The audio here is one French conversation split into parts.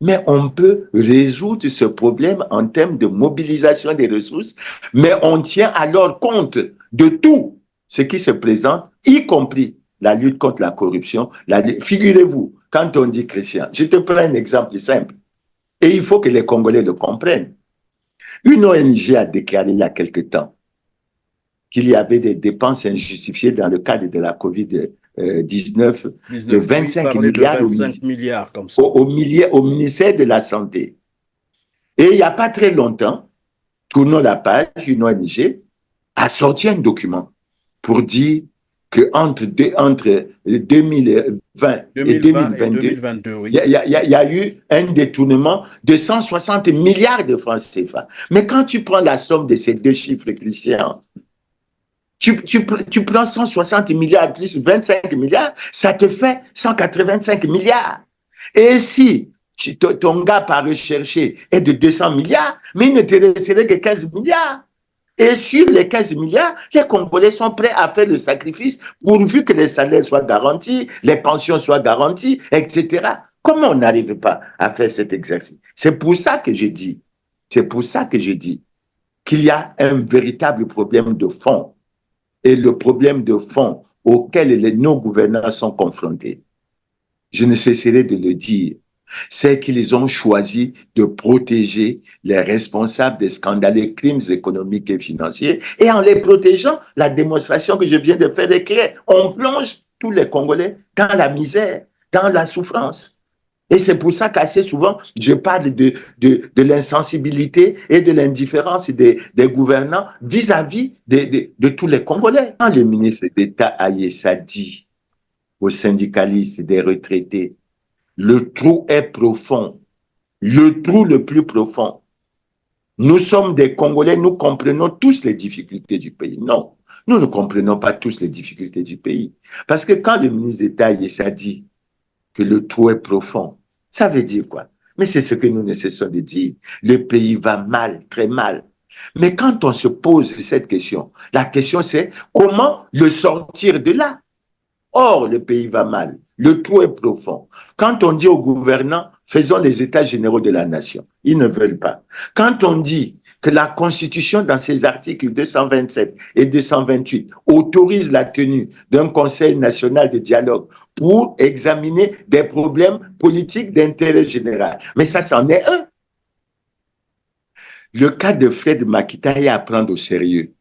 Mais on peut résoudre ce problème en termes de mobilisation des ressources, mais on tient alors compte de tout ce qui se présente, y compris la lutte contre la corruption. Figurez-vous, quand on dit Christian, je te prends un exemple simple, et il faut que les Congolais le comprennent. Une ONG a déclaré il y a quelque temps qu'il y avait des dépenses injustifiées dans le cadre de la COVID-19 de 19, oui, 25 parler de milliards 25 milliards comme ça. au ministère de la Santé. Et il n'y a pas très longtemps, tournons la page, une ONG a sorti un document pour dire qu'entre entre 2020 et 2020 et 2022, 2022, oui. il y a eu un détournement de 160 milliards de francs CFA. Mais quand tu prends la somme de ces deux chiffres, Christian, tu prends 160 milliards plus 25 milliards, ça te fait 185 milliards. Et si ton gars par rechercher est de 200 milliards, mais il ne te resterait que 15 milliards. Et sur les 15 milliards, les Congolais sont prêts à faire le sacrifice pourvu que les salaires soient garantis, les pensions soient garanties, etc. Comment on n'arrive pas à faire cet exercice? C'est pour ça que je dis, c'est pour ça que je dis qu'il y a un véritable problème de fond. Et le problème de fond auquel nos gouvernants sont confrontés, je ne cesserai de le dire, c'est qu'ils ont choisi de protéger les responsables des scandaleux crimes économiques et financiers. Et en les protégeant, la démonstration que je viens de faire est claire. On plonge tous les Congolais dans la misère, dans la souffrance. Et c'est pour ça qu'assez souvent, je parle de l'insensibilité et de l'indifférence des gouvernants vis-à-vis de tous les Congolais. Quand le ministre d'État Ayessa dit aux syndicalistes des retraités, le trou est profond, le trou le plus profond. Nous sommes des Congolais, nous comprenons tous les difficultés du pays. Non, nous ne comprenons pas tous les difficultés du pays. Parce que quand le ministre d'État Ayessa dit que le trou est profond, ça veut dire quoi? Mais c'est ce que nous ne cessons de dire. Le pays va mal, très mal. Mais quand on se pose cette question, la question c'est comment le sortir de là? Or, le pays va mal. Le trou est profond. Quand on dit aux gouvernants, faisons les états généraux de la nation, ils ne veulent pas. Quand on dit que la Constitution, dans ses articles 227 et 228, autorise la tenue d'un Conseil national de dialogue pour examiner des problèmes politiques d'intérêt général. Mais ça, c'en est un. Le cas de Fred Makita est à prendre au sérieux.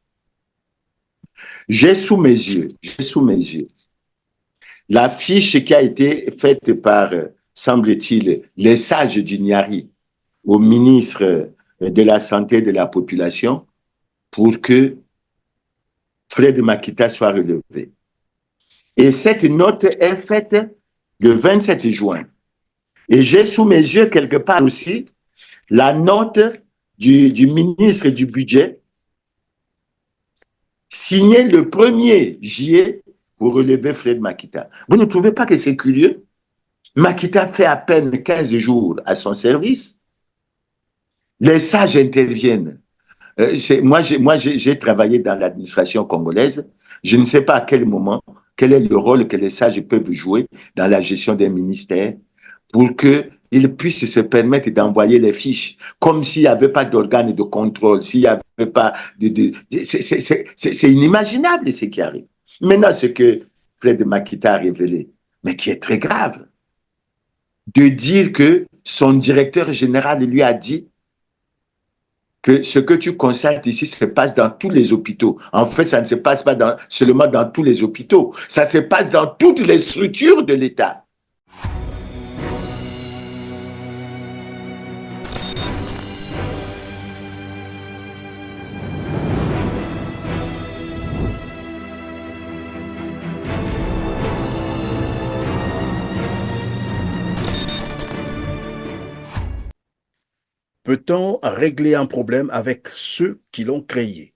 J'ai sous mes yeux la fiche qui a été faite par, semble-t-il, les sages du Niari au ministre de la Santé et de la Population pour que Fred Makita soit relevé. Et cette note est faite le 27 juin. Et j'ai sous mes yeux quelque part aussi la note du ministre du Budget signée le 1er juillet pour relever Fred Makita. Vous ne trouvez pas que c'est curieux? Makita fait à peine 15 jours à son service. Les sages interviennent. Moi, j'ai travaillé dans l'administration congolaise. Je ne sais pas à quel moment, quel est le rôle que les sages peuvent jouer dans la gestion des ministères pour qu'ils puissent se permettre d'envoyer les fiches, comme s'il n'y avait pas d'organes de contrôle, s'il n'y avait pas c'est inimaginable ce qui arrive. Maintenant, ce que Fred Makita a révélé, mais qui est très grave, de dire que son directeur général lui a dit que ce que tu constates ici se passe dans tous les hôpitaux. En fait, ça ne se passe pas seulement dans tous les hôpitaux, ça se passe dans toutes les structures de l'État. Peut-on régler un problème avec ceux qui l'ont créé?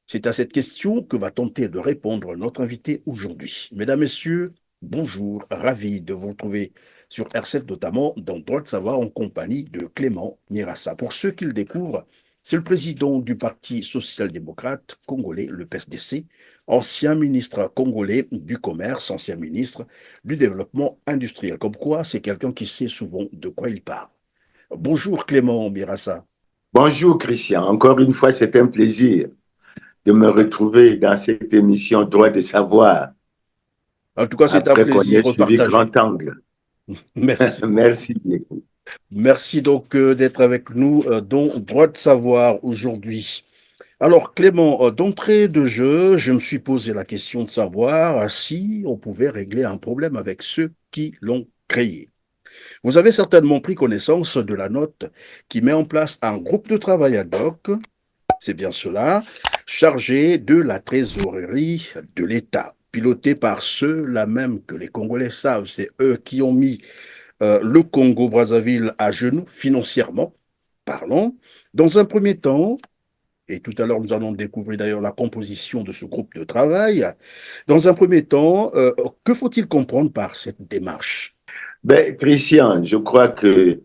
C'est à cette question que va tenter de répondre notre invité aujourd'hui. Mesdames, Messieurs, bonjour, ravi de vous retrouver sur R7, notamment dans Droit de Savoir en compagnie de Clément Mirassa. Pour ceux qui le découvrent, c'est le président du Parti social-démocrate congolais, le PSDC, ancien ministre congolais du Commerce, ancien ministre du Développement industriel. Comme quoi, c'est quelqu'un qui sait souvent de quoi il parle. Bonjour Clément Birassa. Bonjour Christian, encore une fois, c'est un plaisir de me retrouver dans cette émission Droit de savoir En tout cas, c'est un après qu'on ait plaisir suivi partagé. Grand Angle. Merci beaucoup. Merci beaucoup. Merci donc d'être avec nous dans Droit de savoir aujourd'hui. Alors Clément, d'entrée de jeu, je me suis posé la question de savoir si on pouvait régler un problème avec ceux qui l'ont créé. Vous avez certainement pris connaissance de la note qui met en place un groupe de travail ad hoc, c'est bien cela, chargé de la trésorerie de l'État, piloté par ceux-là même que les Congolais savent, c'est eux qui ont mis le Congo-Brazzaville à genoux financièrement parlant. Dans un premier temps, et tout à l'heure nous allons découvrir d'ailleurs la composition de ce groupe de travail, dans un premier temps, que faut-il comprendre par cette démarche? Ben, Christian, je crois que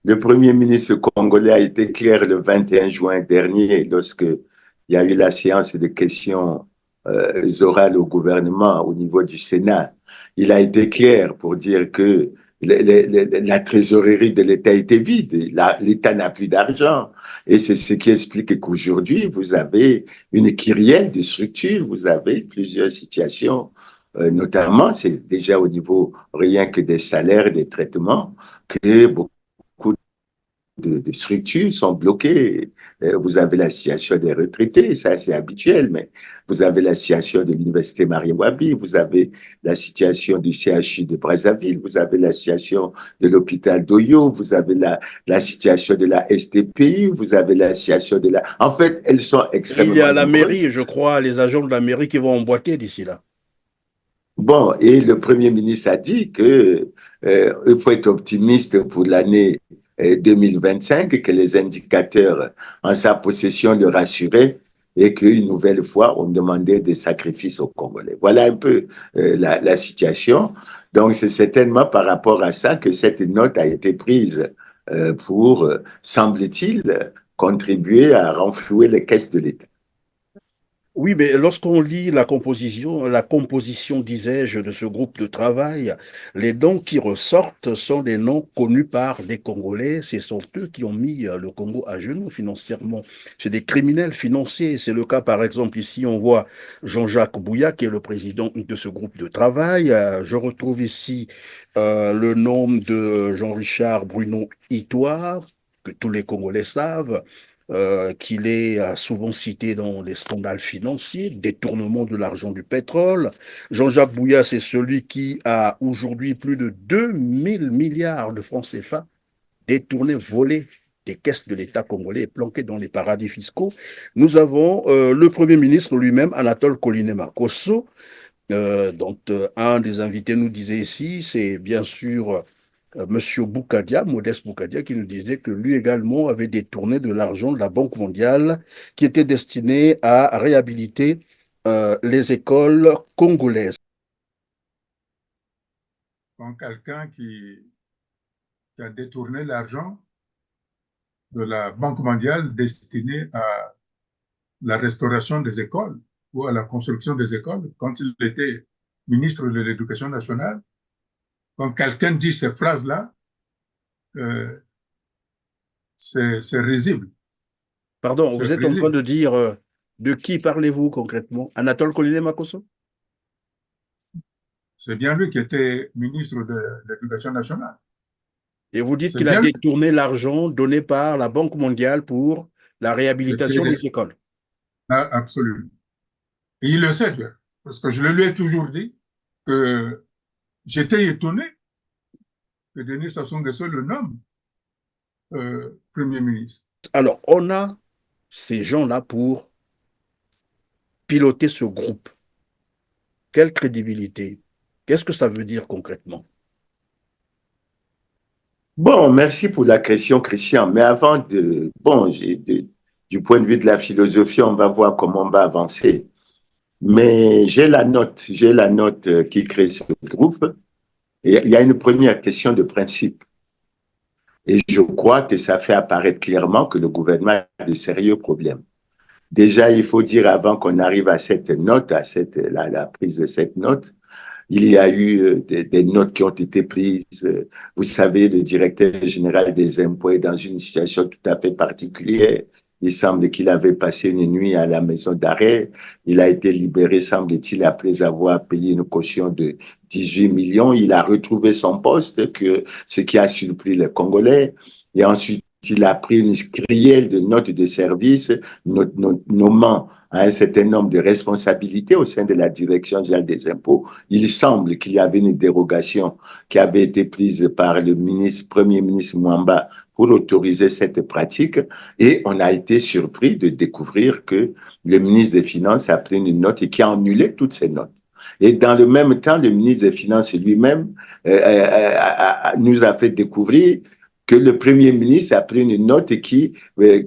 le Premier ministre congolais a été clair le 21 juin dernier lorsque il y a eu la séance de questions orales au gouvernement au niveau du Sénat. Il a été clair pour dire que la trésorerie de l'État était vide. L'État n'a plus d'argent. Et c'est ce qui explique qu'aujourd'hui, vous avez une kyrielle de structures, vous avez plusieurs situations notamment, c'est déjà au niveau rien que des salaires, des traitements, que beaucoup de structures sont bloquées. Vous avez la situation des retraités, ça c'est habituel, mais vous avez la situation de l'Université Marie-Wabi, vous avez la situation du CHU de Brazzaville, vous avez la situation de l'hôpital d'Oyo, vous avez la situation de la STPU, vous avez la situation de la... En fait, elles sont Il y extrêmement a la mairie, nombreuses. je crois, les agents de la mairie qui vont emboîter d'ici là. Bon, et le Premier ministre a dit que il faut être optimiste pour l'année 2025, que les indicateurs en sa possession le rassuraient et qu'une nouvelle fois, on demandait des sacrifices aux Congolais. Voilà un peu la situation. Donc, c'est certainement par rapport à ça que cette note a été prise pour, semble-t-il, contribuer à renflouer les caisses de l'État. Oui, mais lorsqu'on lit la composition, disais-je, de ce groupe de travail, les noms qui ressortent sont des noms connus par des Congolais. Ce sont eux qui ont mis le Congo à genoux financièrement. C'est des criminels financiers. C'est le cas, par exemple, ici, on voit Jean-Jacques Bouya, qui est le président de ce groupe de travail. Je retrouve ici le nom de Jean-Richard Bruno Itoire, que tous les Congolais savent qu'il est souvent cité dans les scandales financiers, détournement de l'argent du pétrole. Jean-Jacques Bouya, c'est celui qui a aujourd'hui plus de 2000 milliards de francs CFA détournés, volés des caisses de l'État congolais et planqués dans les paradis fiscaux. Nous avons le Premier ministre lui-même, Anatole Koliné-Makosso, dont un des invités nous disait ici, c'est bien sûr Monsieur Boukadia, Modeste Boukadia, qui nous disait que lui également avait détourné de l'argent de la Banque mondiale qui était destiné à réhabiliter les écoles congolaises. Quand quelqu'un qui a détourné l'argent de la Banque mondiale destiné à la restauration des écoles ou à la construction des écoles, quand il était ministre de l'Éducation nationale, quand quelqu'un dit ces phrases-là, euh, c'est risible. Pardon, C'est vous êtes en train risible. de dire de qui parlez-vous concrètement? Anatole Koliné-Makosso? C'est bien lui qui était ministre de l'Éducation nationale. Et vous dites C'est qu'il a bien lui détourné l'argent donné par la Banque mondiale pour la qui était réhabilitation des écoles. absolument. Et il le sait, parce que je le lui ai toujours dit que j'étais étonné que Denis Sassou Nguesso le nomme Premier ministre. Alors, on a ces gens-là pour piloter ce groupe. Quelle crédibilité? Qu'est-ce que ça veut dire concrètement? Bon, merci pour la question, Christian. Mais avant de, bon, du point de vue de la philosophie, on va voir comment on va avancer. Mais j'ai la note qui crée ce groupe. Et il y a une première question de principe. Et je crois que ça fait apparaître clairement que le gouvernement a de sérieux problèmes. Déjà, il faut dire avant qu'on arrive à cette note, la prise de cette note, il y a eu des notes qui ont été prises. Vous savez, le directeur général des impôts est dans une situation tout à fait particulière. Il semble qu'il avait passé une nuit à la maison d'arrêt. Il a été libéré, semble-t-il, après avoir payé une caution de 18 millions. Il a retrouvé son poste, ce qui a surpris les Congolais. Et ensuite, il a pris une crielle de notes de service, nommant un certain nombre de responsabilités au sein de la direction générale des impôts. Il semble qu'il y avait une dérogation qui avait été prise par le premier ministre Mwamba pour autoriser cette pratique, et on a été surpris de découvrir que le ministre des Finances a pris une note et qui a annulé toutes ces notes. Et dans le même temps, le ministre des Finances lui-même nous a fait découvrir que le Premier ministre a pris une note qui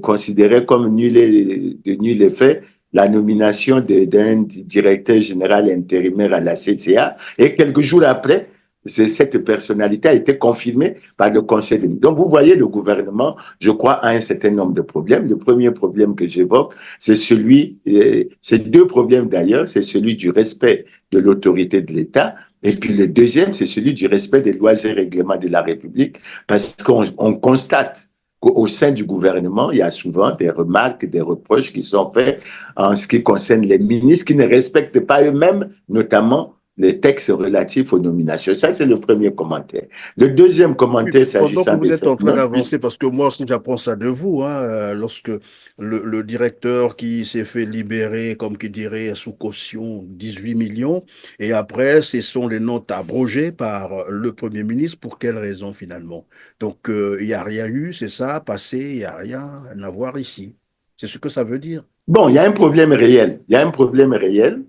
considérait comme de nul effet la nomination d'un directeur général intérimaire à la CCA. Et quelques jours après, cette personnalité a été confirmée par le Conseil des ministres. Donc, vous voyez, le gouvernement, je crois, a un certain nombre de problèmes. Le premier problème que j'évoque, c'est c'est deux problèmes d'ailleurs, c'est celui du respect de l'autorité de l'État. Et puis le deuxième, c'est celui du respect des lois et règlements de la République, parce qu'on constate qu'au sein du gouvernement, il y a souvent des remarques, des reproches qui sont faits en ce qui concerne les ministres qui ne respectent pas eux-mêmes, notamment les textes relatifs aux nominations. Ça, c'est le premier commentaire. Le deuxième commentaire, Oui, pendant que s'agissant de vous êtes en cette train note, d'avancer, parce que moi aussi j'apprends ça de vous, hein, lorsque le directeur qui s'est fait libérer, comme qui dirait, sous caution 18 millions, et après, ce sont les notes abrogées par le Premier ministre, pour quelle raison finalement? Donc, il n'y a rien eu, c'est ça, passé, il n'y a rien à voir ici. C'est ce que ça veut dire. bon, il y a un problème réel. Il y a un problème réel.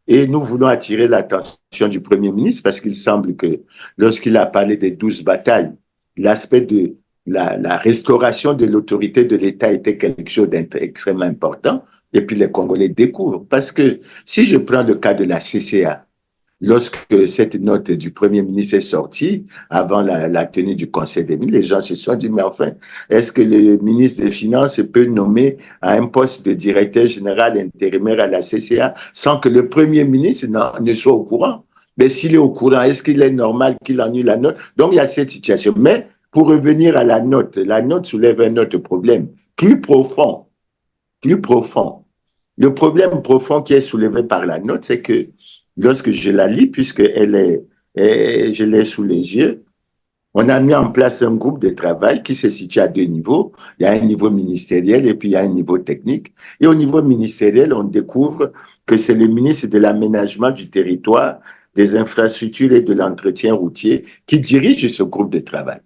Et nous voulons attirer l'attention du Premier ministre parce qu'il semble que lorsqu'il a parlé des 12 batailles, l'aspect de la restauration de l'autorité de l'État était quelque chose d'extrêmement important. Et puis les Congolais découvrent. Parce que si je prends le cas de la CCA, lorsque cette note du Premier ministre est sortie, avant la tenue du Conseil des ministres, les gens se sont dit, mais enfin, est-ce que le ministre des Finances peut nommer à un poste de directeur général intérimaire à la CCA sans que le Premier ministre ne soit au courant? Mais s'il est au courant, est-ce qu'il est normal qu'il annule la note? Donc, il y a cette situation. Mais pour revenir à la note soulève un autre problème plus profond, plus profond. Le problème profond qui est soulevé par la note, c'est que lorsque je la lis, je l'ai sous les yeux, on a mis en place un groupe de travail qui se situe à deux niveaux. Il y a un niveau ministériel et puis il y a un niveau technique. Et au niveau ministériel, on découvre que c'est le ministre de l'Aménagement du territoire, des infrastructures et de l'entretien routier qui dirige ce groupe de travail.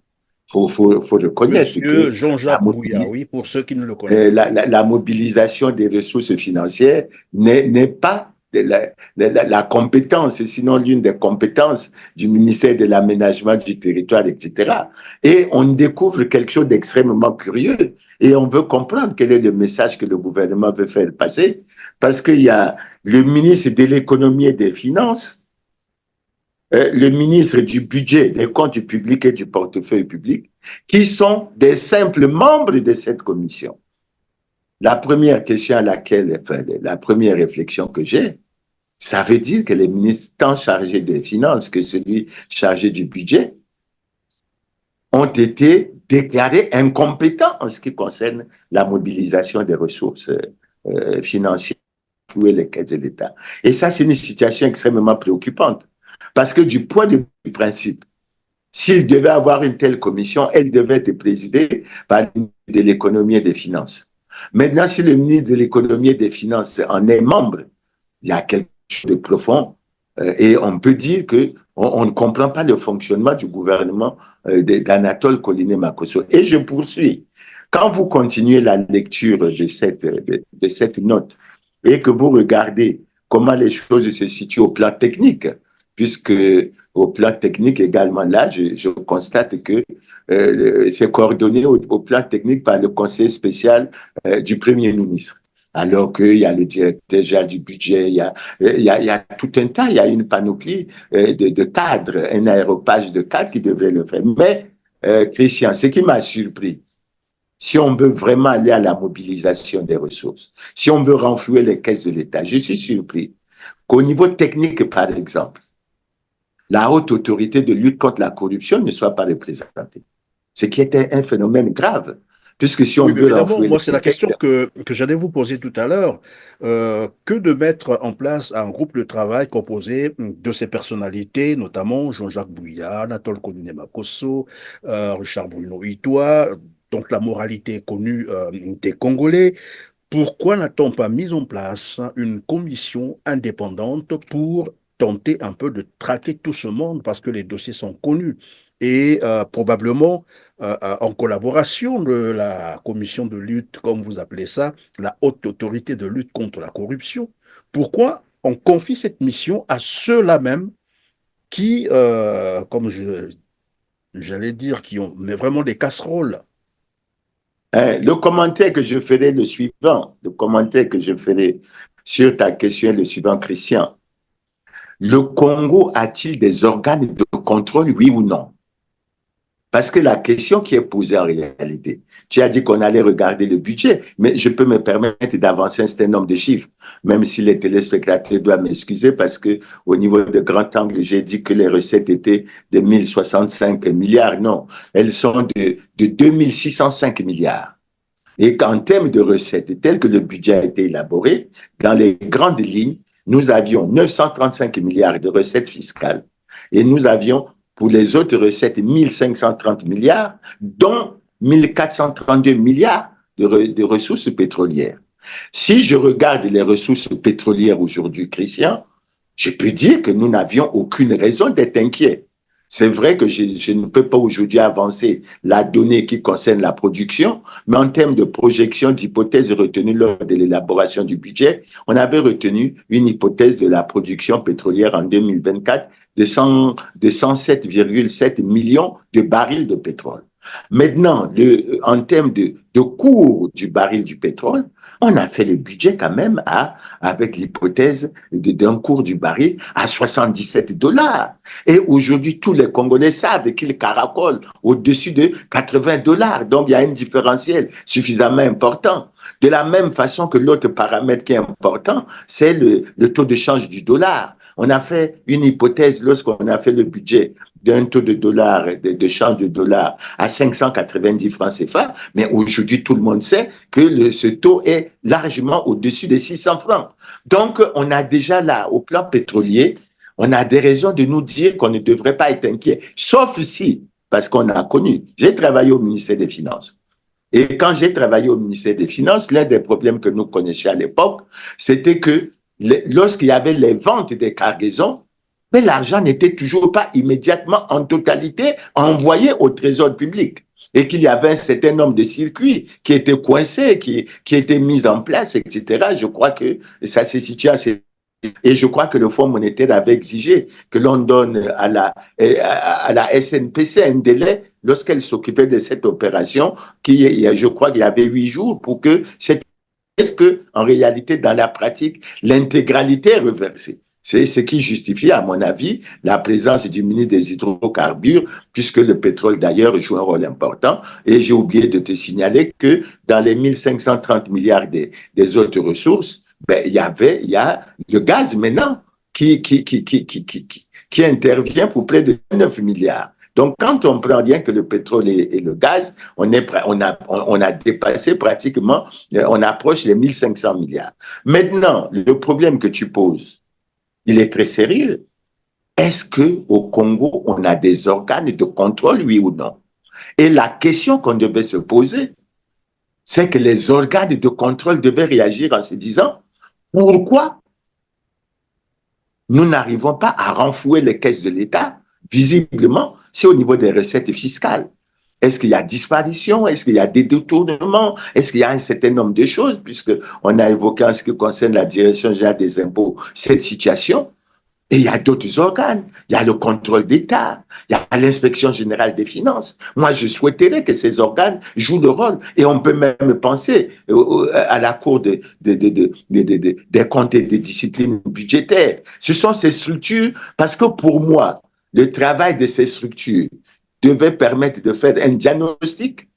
Faut reconnaître Monsieur que la Jean-Jacques Bouya, mobilité oui, pour ceux qui ne le connaissent pas. la mobilisation des ressources financières n'est pas la compétence, sinon l'une des compétences du ministère de l'Aménagement du territoire, etc. Et on découvre quelque chose d'extrêmement curieux et on veut comprendre quel est le message que le gouvernement veut faire passer, parce qu'il y a le ministre de l'Économie et des Finances, le ministre du Budget, des Comptes publics et du Portefeuille public, qui sont des simples membres de cette commission. La première question à laquelle, enfin, la première réflexion que j'ai, ça veut dire que les ministres tant chargés des finances que celui chargé du budget ont été déclarés incompétents en ce qui concerne la mobilisation des ressources financières pour les caisses de l'État. Et ça, c'est une situation extrêmement préoccupante. Parce que du point de vue du principe, s'il devait avoir une telle commission, elle devait être présidée par le ministre de l'économie et des finances. Maintenant, si le ministre de l'économie et des finances en est membre, il y a quelque chose de profond et on peut dire qu'on ne comprend pas le fonctionnement du gouvernement d'Anatole Koliné-Makosso. Et je poursuis. Quand vous continuez la lecture de cette note et que vous regardez comment les choses se situent au plan technique, puisque au plan technique également, là, je constate que c'est coordonné au plan technique par le conseil spécial du Premier ministre. Alors qu'il y a le directeur général du budget, il y a tout un tas, il y a une panoplie de cadres, un aéropage de cadres qui devrait le faire. Mais, Christian, ce qui m'a surpris, si on veut vraiment aller à la mobilisation des ressources, si on veut renflouer les caisses de l'État, je suis surpris qu'au niveau technique, par exemple, la haute autorité de lutte contre la corruption ne soit pas représentée. Ce qui était un phénomène grave, puisque si on Oui, mais veut évidemment, renflouer moi, le c'est la question contexte, que j'allais vous poser tout à l'heure. Que de mettre en place un groupe de travail composé de ces personnalités, notamment Jean-Jacques Bouillard, Anatole Konine-Makosso, Richard Bruno Itoa, donc la moralité connue des Congolais. Pourquoi n'a-t-on pas mis en place une commission indépendante pour tenter un peu de traquer tout ce monde parce que les dossiers sont connus et probablement en collaboration de la commission de lutte, comme vous appelez ça, la haute autorité de lutte contre la corruption. Pourquoi on confie cette mission à ceux-là même qui, j'allais dire, qui ont mais vraiment des casseroles? le commentaire que je ferai le suivant, le commentaire que je ferai sur ta question est le suivant, Christian. Le Congo a-t-il des organes de contrôle, oui ou non? Parce que la question qui est posée en réalité, tu as dit qu'on allait regarder le budget, mais je peux me permettre d'avancer un certain nombre de chiffres, même si les téléspectateurs doivent m'excuser parce que au niveau de grand angle, j'ai dit que les recettes étaient de 1065 milliards. Non, elles sont de 2605 milliards. Et qu'en termes de recettes, tel que le budget a été élaboré, dans les grandes lignes, nous avions 935 milliards de recettes fiscales et nous avions pour les autres recettes 1530 milliards, dont 1432 milliards de ressources pétrolières. Si je regarde les ressources pétrolières aujourd'hui, Christian, je peux dire que nous n'avions aucune raison d'être inquiets. C'est vrai que je ne peux pas aujourd'hui avancer la donnée qui concerne la production, mais en termes de projection d'hypothèses retenues lors de l'élaboration du budget, on avait retenu une hypothèse de la production pétrolière en 2024 de 107,7 millions de barils de pétrole. Maintenant, en termes de cours du baril du pétrole, on a fait le budget quand même avec l'hypothèse d'un cours du baril à 77 dollars. Et aujourd'hui, tous les Congolais savent qu'ils caracolent au-dessus de 80 dollars. Donc, il y a un différentiel suffisamment important. De la même façon que l'autre paramètre qui est important, c'est le taux de change du dollar. On a fait une hypothèse lorsqu'on a fait le budget d'un taux de dollar, de change de dollar à 590 francs CFA, mais aujourd'hui, tout le monde sait que ce taux est largement au-dessus des 600 francs. Donc, on a déjà là, au plan pétrolier, on a des raisons de nous dire qu'on ne devrait pas être inquiet, sauf si, parce qu'on a connu, j'ai travaillé au ministère des Finances. Et quand j'ai travaillé au ministère des Finances, l'un des problèmes que nous connaissions à l'époque, c'était que lorsqu'il y avait les ventes des cargaisons, mais l'argent n'était toujours pas immédiatement en totalité envoyé au trésor public et qu'il y avait un certain nombre de circuits qui étaient coincés, qui étaient mis en place, etc. Je crois que ça s'est situé à ces et je crois que le Fonds monétaire avait exigé que l'on donne à la SNPC un délai lorsqu'elle s'occupait de cette opération, je crois qu'il y avait 8 jours pour que cette est-ce que, en réalité, dans la pratique, l'intégralité est reversée? C'est ce qui justifie, à mon avis, la présence du ministre des Hydrocarbures, puisque le pétrole, d'ailleurs, joue un rôle important. Et j'ai oublié de te signaler que dans les 1530 milliards des autres ressources, ben, il y a le gaz maintenant qui intervient pour près de 9 milliards. Donc, quand on prend rien que le pétrole et le gaz, on a dépassé pratiquement, on approche les 1500 milliards. Maintenant, le problème que tu poses, il est très sérieux. Est-ce qu'au Congo, on a des organes de contrôle, oui ou non? Et la question qu'on devait se poser, c'est que les organes de contrôle devaient réagir en se disant, pourquoi nous n'arrivons pas à renflouer les caisses de l'État? Visiblement, c'est au niveau des recettes fiscales. Est-ce qu'il y a disparition? Est-ce qu'il y a des détournements? Est-ce qu'il y a un certain nombre de choses? Puisqu'on a évoqué en ce qui concerne la Direction générale des impôts cette situation. Et il y a d'autres organes. Il y a le contrôle d'État. Il y a l'inspection générale des finances. Moi, je souhaiterais que ces organes jouent le rôle. Et on peut même penser à la Cour des comptes et des disciplines budgétaires. Ce sont ces structures, parce que pour moi, le travail de ces structures devait permettre de faire un diagnostic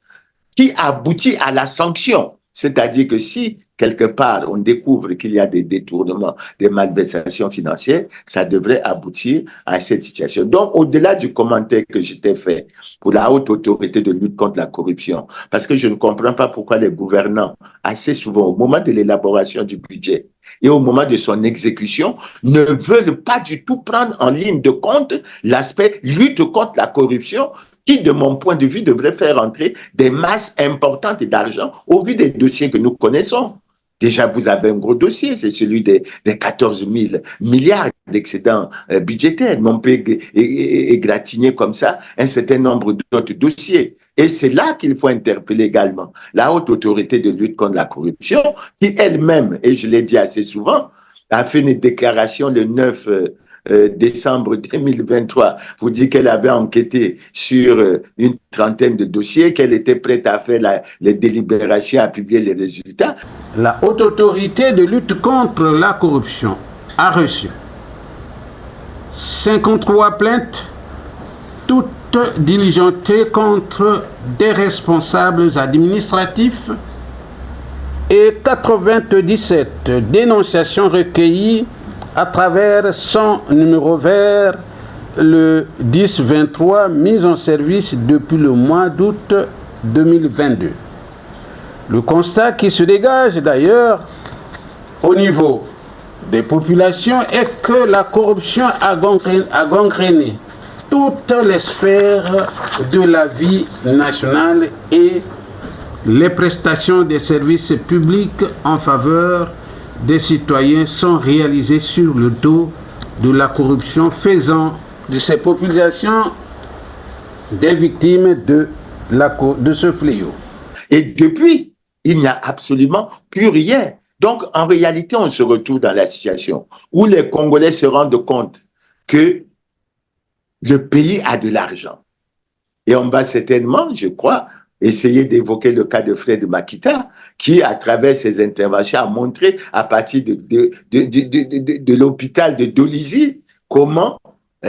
qui aboutit à la sanction. C'est-à-dire que si quelque part, on découvre qu'il y a des détournements, des malversations financières, ça devrait aboutir à cette situation. Donc, au-delà du commentaire que je t'ai fait pour la haute autorité de lutte contre la corruption, parce que je ne comprends pas pourquoi les gouvernants, assez souvent, au moment de l'élaboration du budget et au moment de son exécution, ne veulent pas du tout prendre en ligne de compte l'aspect lutte contre la corruption qui, de mon point de vue, devrait faire entrer des masses importantes d'argent au vu des dossiers que nous connaissons. Déjà, vous avez un gros dossier, c'est celui des 14 000 milliards d'excédents budgétaires. Mais on peut égratigner comme ça un certain nombre d'autres dossiers. Et c'est là qu'il faut interpeller également la haute autorité de lutte contre la corruption, qui elle-même, et je l'ai dit assez souvent, a fait une déclaration le 9 décembre 2023 pour dire qu'elle avait enquêté sur une trentaine de dossiers, qu'elle était prête à faire les délibérations, à publier les résultats. La haute autorité de lutte contre la corruption a reçu 53 plaintes, toutes diligentées contre des responsables administratifs et 97 dénonciations recueillies à travers son numéro vert, le 1023, mis en service depuis le mois d'août 2022. Le constat qui se dégage d'ailleurs au niveau des populations est que la corruption a gangréné toutes les sphères de la vie nationale et les prestations des services publics en faveur des citoyens sont réalisées sur le dos de la corruption, faisant de ces populations des victimes de ce fléau. Et depuis, il n'y a absolument plus rien. Donc, en réalité, on se retrouve dans la situation où les Congolais se rendent compte que le pays a de l'argent. Et on va certainement, je crois, essayer d'évoquer le cas de Fred Makita, qui, à travers ses interventions, a montré à partir de l'hôpital de Dolisie comment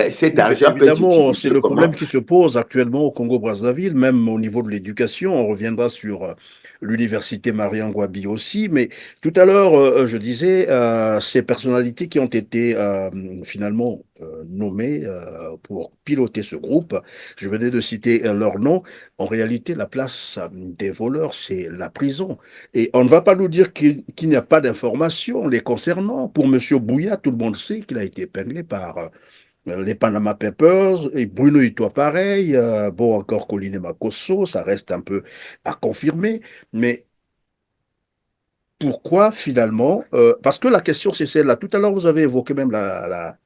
cet argent peut être utilisé. Évidemment, c'est le problème qui se pose actuellement au Congo-Brazzaville, même au niveau de l'éducation. On reviendra sur l'université Mariangouabi aussi. Mais tout à l'heure, je disais, ces personnalités qui ont été finalement nommées pour piloter ce groupe, je venais de citer leur nom. En réalité, la place des voleurs, c'est la prison. Et on ne va pas nous dire qu'il n'y a pas d'informations les concernant. Pour M. Bouya, tout le monde sait qu'il a été épinglé par les Panama Papers, et Bruno Itoa pareil, bon encore Colline Makosso, ça reste un peu à confirmer, mais pourquoi finalement parce que la question c'est celle-là. Tout à l'heure vous avez évoqué même la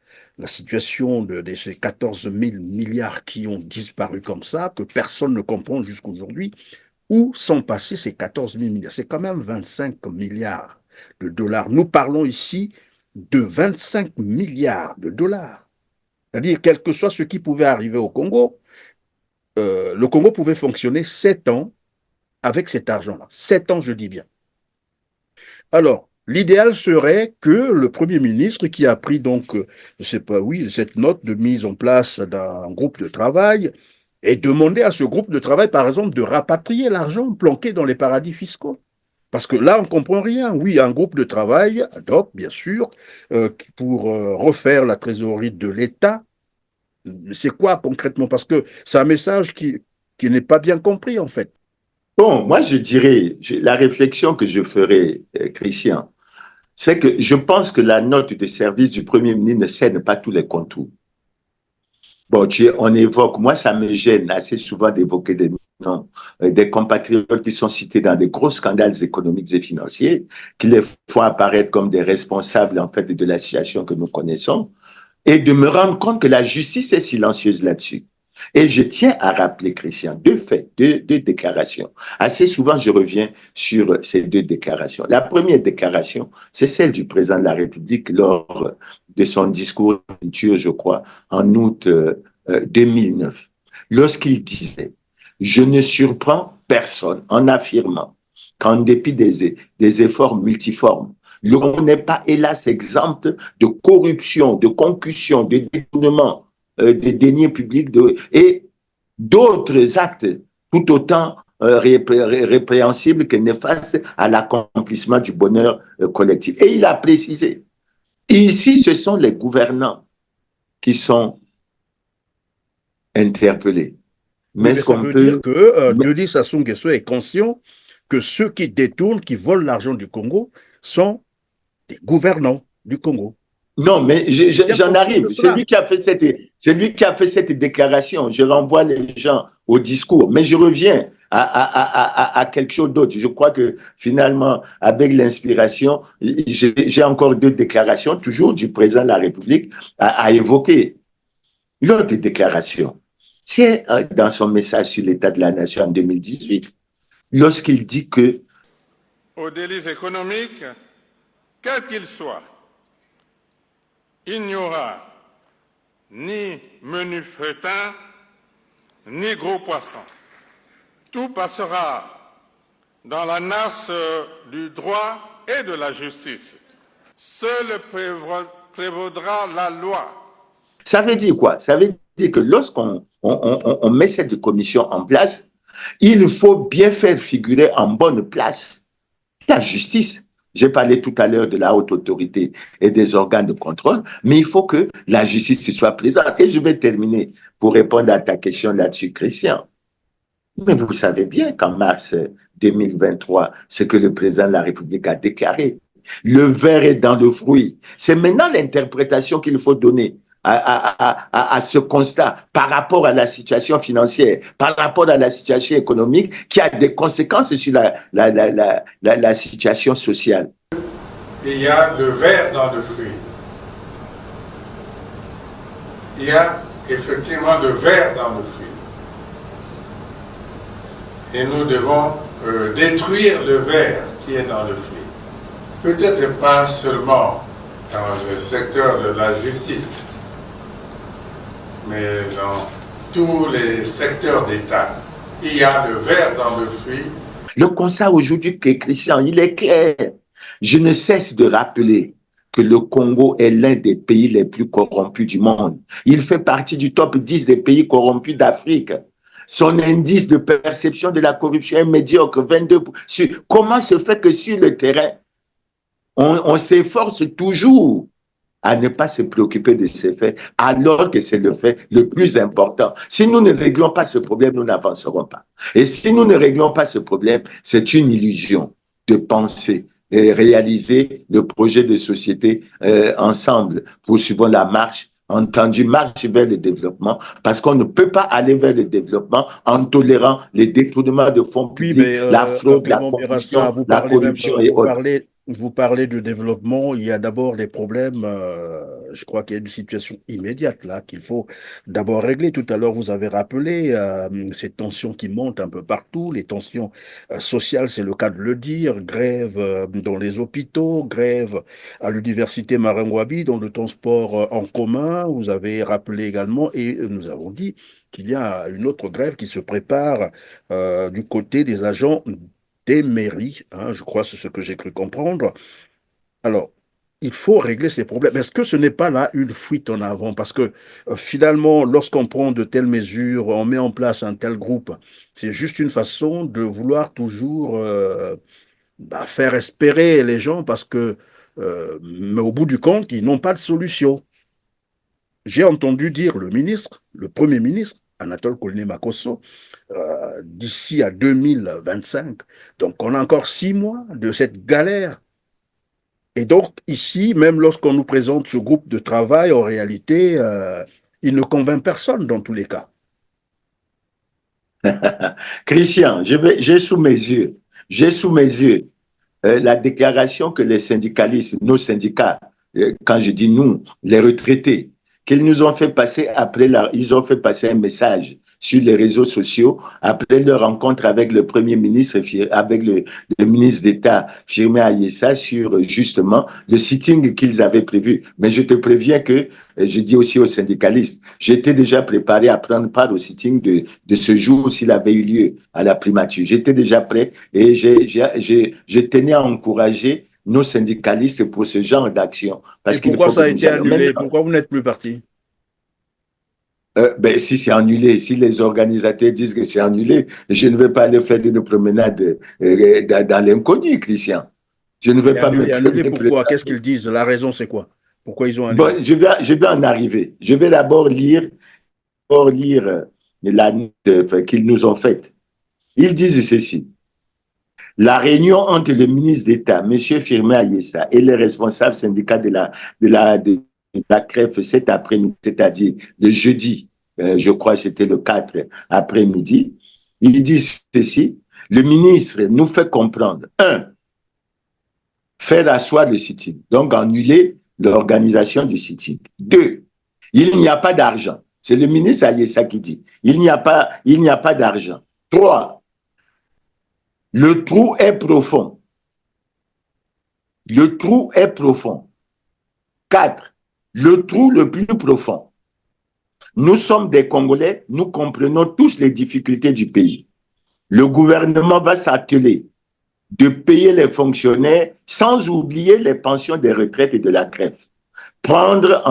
situation de ces 14 000 milliards qui ont disparu comme ça, que personne ne comprend jusqu'aujourd'hui. Où sont passés ces 14 000 milliards? C'est quand même 25 milliards de dollars. Nous parlons ici de 25 milliards de dollars. C'est-à-dire, quel que soit ce qui pouvait arriver au Congo, le Congo pouvait fonctionner 7 ans avec cet argent-là. 7 ans, je dis bien. Alors, l'idéal serait que le Premier ministre, qui a pris donc, je sais pas, oui, cette note de mise en place d'un groupe de travail, ait demandé à ce groupe de travail, par exemple, de rapatrier l'argent planqué dans les paradis fiscaux. Parce que là, on ne comprend rien. Oui, un groupe de travail, ad hoc, bien sûr, pour refaire la trésorerie de l'État. C'est quoi concrètement? Parce que c'est un message qui n'est pas bien compris, en fait. Bon, moi, je dirais, la réflexion que je ferai, Christian, c'est que je pense que la note de service du Premier ministre ne cerne pas tous les contours. Bon, on évoque, moi, ça me gêne assez souvent d'évoquer des noms, des compatriotes qui sont cités dans des gros scandales économiques et financiers, qui les font apparaître comme des responsables, en fait, de la situation que nous connaissons, et de me rendre compte que la justice est silencieuse là-dessus. Et je tiens à rappeler, Christian, deux faits, deux déclarations. Assez souvent, je reviens sur ces deux déclarations. La première déclaration, c'est celle du président de la République lors de son discours, je crois, en août 2009, lorsqu'il disait « Je ne surprends personne en affirmant qu'en dépit des efforts multiformes, le Congo n'est pas, hélas, exempt de corruption, de concussion, de détournement des deniers publics et d'autres actes tout autant répréhensible que néfaste à l'accomplissement du bonheur collectif. Et il a précisé, ici, ce sont les gouvernants qui sont interpellés. Mais ça veut dire que Denis Sassou Nguesso est conscient que ceux qui détournent, qui volent l'argent du Congo, sont des gouvernants du Congo. Non, mais j'en arrive. C'est lui qui a fait cette déclaration. Je renvoie les gens au discours. Mais je reviens à quelque chose d'autre. Je crois que finalement, avec l'inspiration, j'ai encore deux déclarations, toujours du président de la République, à évoquer. L'autre déclaration, c'est dans son message sur l'état de la nation en 2018, lorsqu'il dit que aux délits économiques, quels qu'ils soient, il n'y aura ni menu fretin, ni gros poisson. Tout passera dans la nasse du droit et de la justice. Seul prévaudra la loi. Ça veut dire quoi? Ça veut dire que lorsqu'on met cette commission en place, il faut bien faire figurer en bonne place la justice. J'ai parlé tout à l'heure de la haute autorité et des organes de contrôle, mais il faut que la justice soit présente. Et je vais terminer pour répondre à ta question là-dessus, Christian. Mais vous savez bien qu'en mars 2023, ce que le président de la République a déclaré, le ver est dans le fruit. C'est maintenant l'interprétation qu'il faut donner à ce constat par rapport à la situation financière, par rapport à la situation économique qui a des conséquences sur la situation sociale. Il y a le ver dans le fruit. Il y a effectivement le ver dans le fruit. Et nous devons détruire le ver qui est dans le fruit. Peut-être pas seulement dans le secteur de la justice, mais dans tous les secteurs d'État, il y a le ver dans le fruit. Le constat aujourd'hui que Christian, il est clair. Je ne cesse de rappeler que le Congo est l'un des pays les plus corrompus du monde. Il fait partie du top 10 des pays corrompus d'Afrique. Son indice de perception de la corruption est médiocre, 22. Comment se fait que sur le terrain, on s'efforce toujours à ne pas se préoccuper de ces faits, alors que c'est le fait le plus important. Si nous ne réglons pas ce problème, nous n'avancerons pas. Et si nous ne réglons pas ce problème, c'est une illusion de penser et réaliser le projet de société ensemble, poursuivons la marche, entendu, marche vers le développement, parce qu'on ne peut pas aller vers le développement en tolérant les détournements de fonds publics, la fraude, la corruption, la corruption et autres. Vous parlez de développement, il y a d'abord des problèmes, je crois qu'il y a une situation immédiate là qu'il faut d'abord régler. Tout à l'heure, vous avez rappelé ces tensions qui montent un peu partout, les tensions sociales, c'est le cas de le dire, grève dans les hôpitaux, grève à l'université Marangwabi, dans le transport en commun. Vous avez rappelé également, et nous avons dit qu'il y a une autre grève qui se prépare du côté des agents des mairies, hein, je crois, c'est ce que j'ai cru comprendre. Alors, il faut régler ces problèmes. Est-ce que ce n'est pas là une fuite en avant? Parce que finalement, lorsqu'on prend de telles mesures, on met en place un tel groupe, c'est juste une façon de vouloir toujours faire espérer les gens parce que, mais au bout du compte, ils n'ont pas de solution. J'ai entendu dire le Premier ministre, Anatole Kouliné-Makosso, d'ici à 2025. Donc, on a encore 6 mois de cette galère. Et donc, ici, même lorsqu'on nous présente ce groupe de travail, en réalité, il ne convainc personne dans tous les cas. Christian, j'ai sous mes yeux la déclaration que les syndicalistes, nos syndicats, quand je dis nous, les retraités, qu'ils nous ont fait passer ils ont fait passer un message sur les réseaux sociaux après leur rencontre avec le Premier ministre, avec le ministre d'État Firmin Ayessa sur justement le sitting qu'ils avaient prévu. Mais je te préviens que, je dis aussi aux syndicalistes, j'étais déjà préparé à prendre part au sitting de ce jour s'il avait eu lieu à la primature. J'étais déjà prêt et je tenais à encourager nos syndicalistes pour ce genre d'action. Et pourquoi ça a été annulé? Pourquoi vous n'êtes plus parti? Ben, si c'est annulé, si les organisateurs disent que c'est annulé, je ne vais pas aller faire une promenade dans l'inconnu, Christian. Je ne vais pas me Annulé me pourquoi? Qu'est-ce présenter. qu'ils disent? La raison, c'est quoi? Pourquoi ils ont Bon, annulé? je vais en arriver. Je vais d'abord lire la note qu'ils nous ont faite. Ils disent ceci. La réunion entre le ministre d'État, M. Firmin Ayessa, et les responsables syndicats de la CREF cet après-midi, c'est-à-dire le jeudi, je crois que c'était le 4 après-midi, ils disent ceci. Le ministre nous fait comprendre, un, faire asseoir le sit-in, donc annuler l'organisation du sit-in. Deux, il n'y a pas d'argent. C'est le ministre Ayessa qui dit, il n'y a pas d'argent. Trois, le trou est profond. Le trou est profond. 4. Le trou le plus profond. Nous sommes des Congolais, nous comprenons tous les difficultés du pays. Le gouvernement va s'atteler de payer les fonctionnaires sans oublier les pensions des retraites et de la crève. Prendre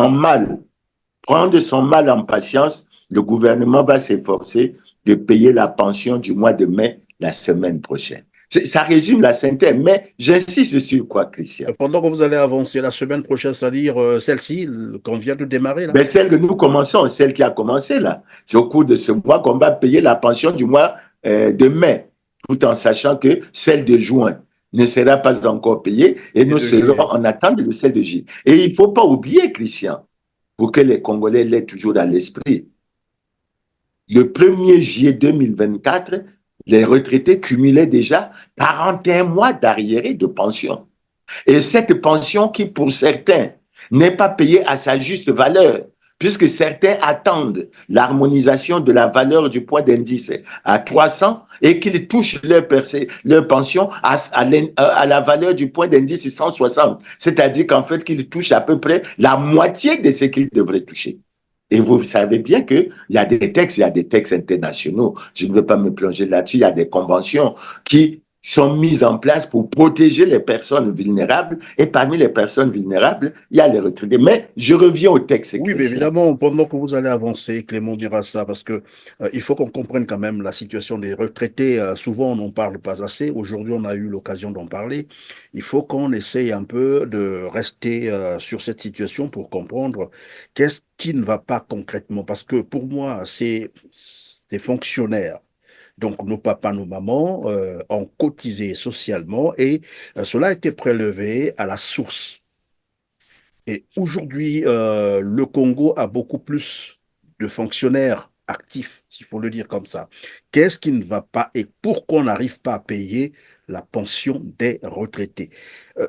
son mal en patience, le gouvernement va s'efforcer de payer la pension du mois de mai la semaine prochaine. Ça résume la synthèse, mais j'insiste sur quoi, Christian? Pendant que vous allez avancer la semaine prochaine, c'est-à-dire celle-ci qu'on vient de démarrer là? Ben, celle que nous commençons, celle qui a commencé là, c'est au cours de ce mois qu'on va payer la pension du mois de mai, tout en sachant que celle de juin ne sera pas encore payée et nous serons en attente de celle de juillet. Et il ne faut pas oublier, Christian, pour que les Congolais l'aient toujours à l'esprit, le 1er juillet 2024, les retraités cumulaient déjà 41 mois d'arriérés de pension. Et cette pension qui, pour certains, n'est pas payée à sa juste valeur, puisque certains attendent l'harmonisation de la valeur du poids d'indice à 300 et qu'ils touchent leur pension à la valeur du point d'indice 160. C'est-à-dire qu'en fait, qu'ils touchent à peu près la moitié de ce qu'ils devraient toucher. Et vous savez bien qu'il y a des textes internationaux. Je ne veux pas me plonger là-dessus. Il y a des conventions qui sont mises en place pour protéger les personnes vulnérables. Et parmi les personnes vulnérables, il y a les retraités. Mais je reviens au texte. Oui, mais évidemment, pendant que vous allez avancer, Clément dira ça, parce que il faut qu'on comprenne quand même la situation des retraités. Souvent, on n'en parle pas assez. Aujourd'hui, on a eu l'occasion d'en parler. Il faut qu'on essaye un peu de rester sur cette situation pour comprendre qu'est-ce qui ne va pas concrètement. Parce que pour moi, c'est des fonctionnaires. Donc, nos papas, nos mamans ont cotisé socialement et cela a été prélevé à la source. Et aujourd'hui, le Congo a beaucoup plus de fonctionnaires actifs, s'il faut le dire comme ça. Qu'est-ce qui ne va pas et pourquoi on n'arrive pas à payer la pension des retraités?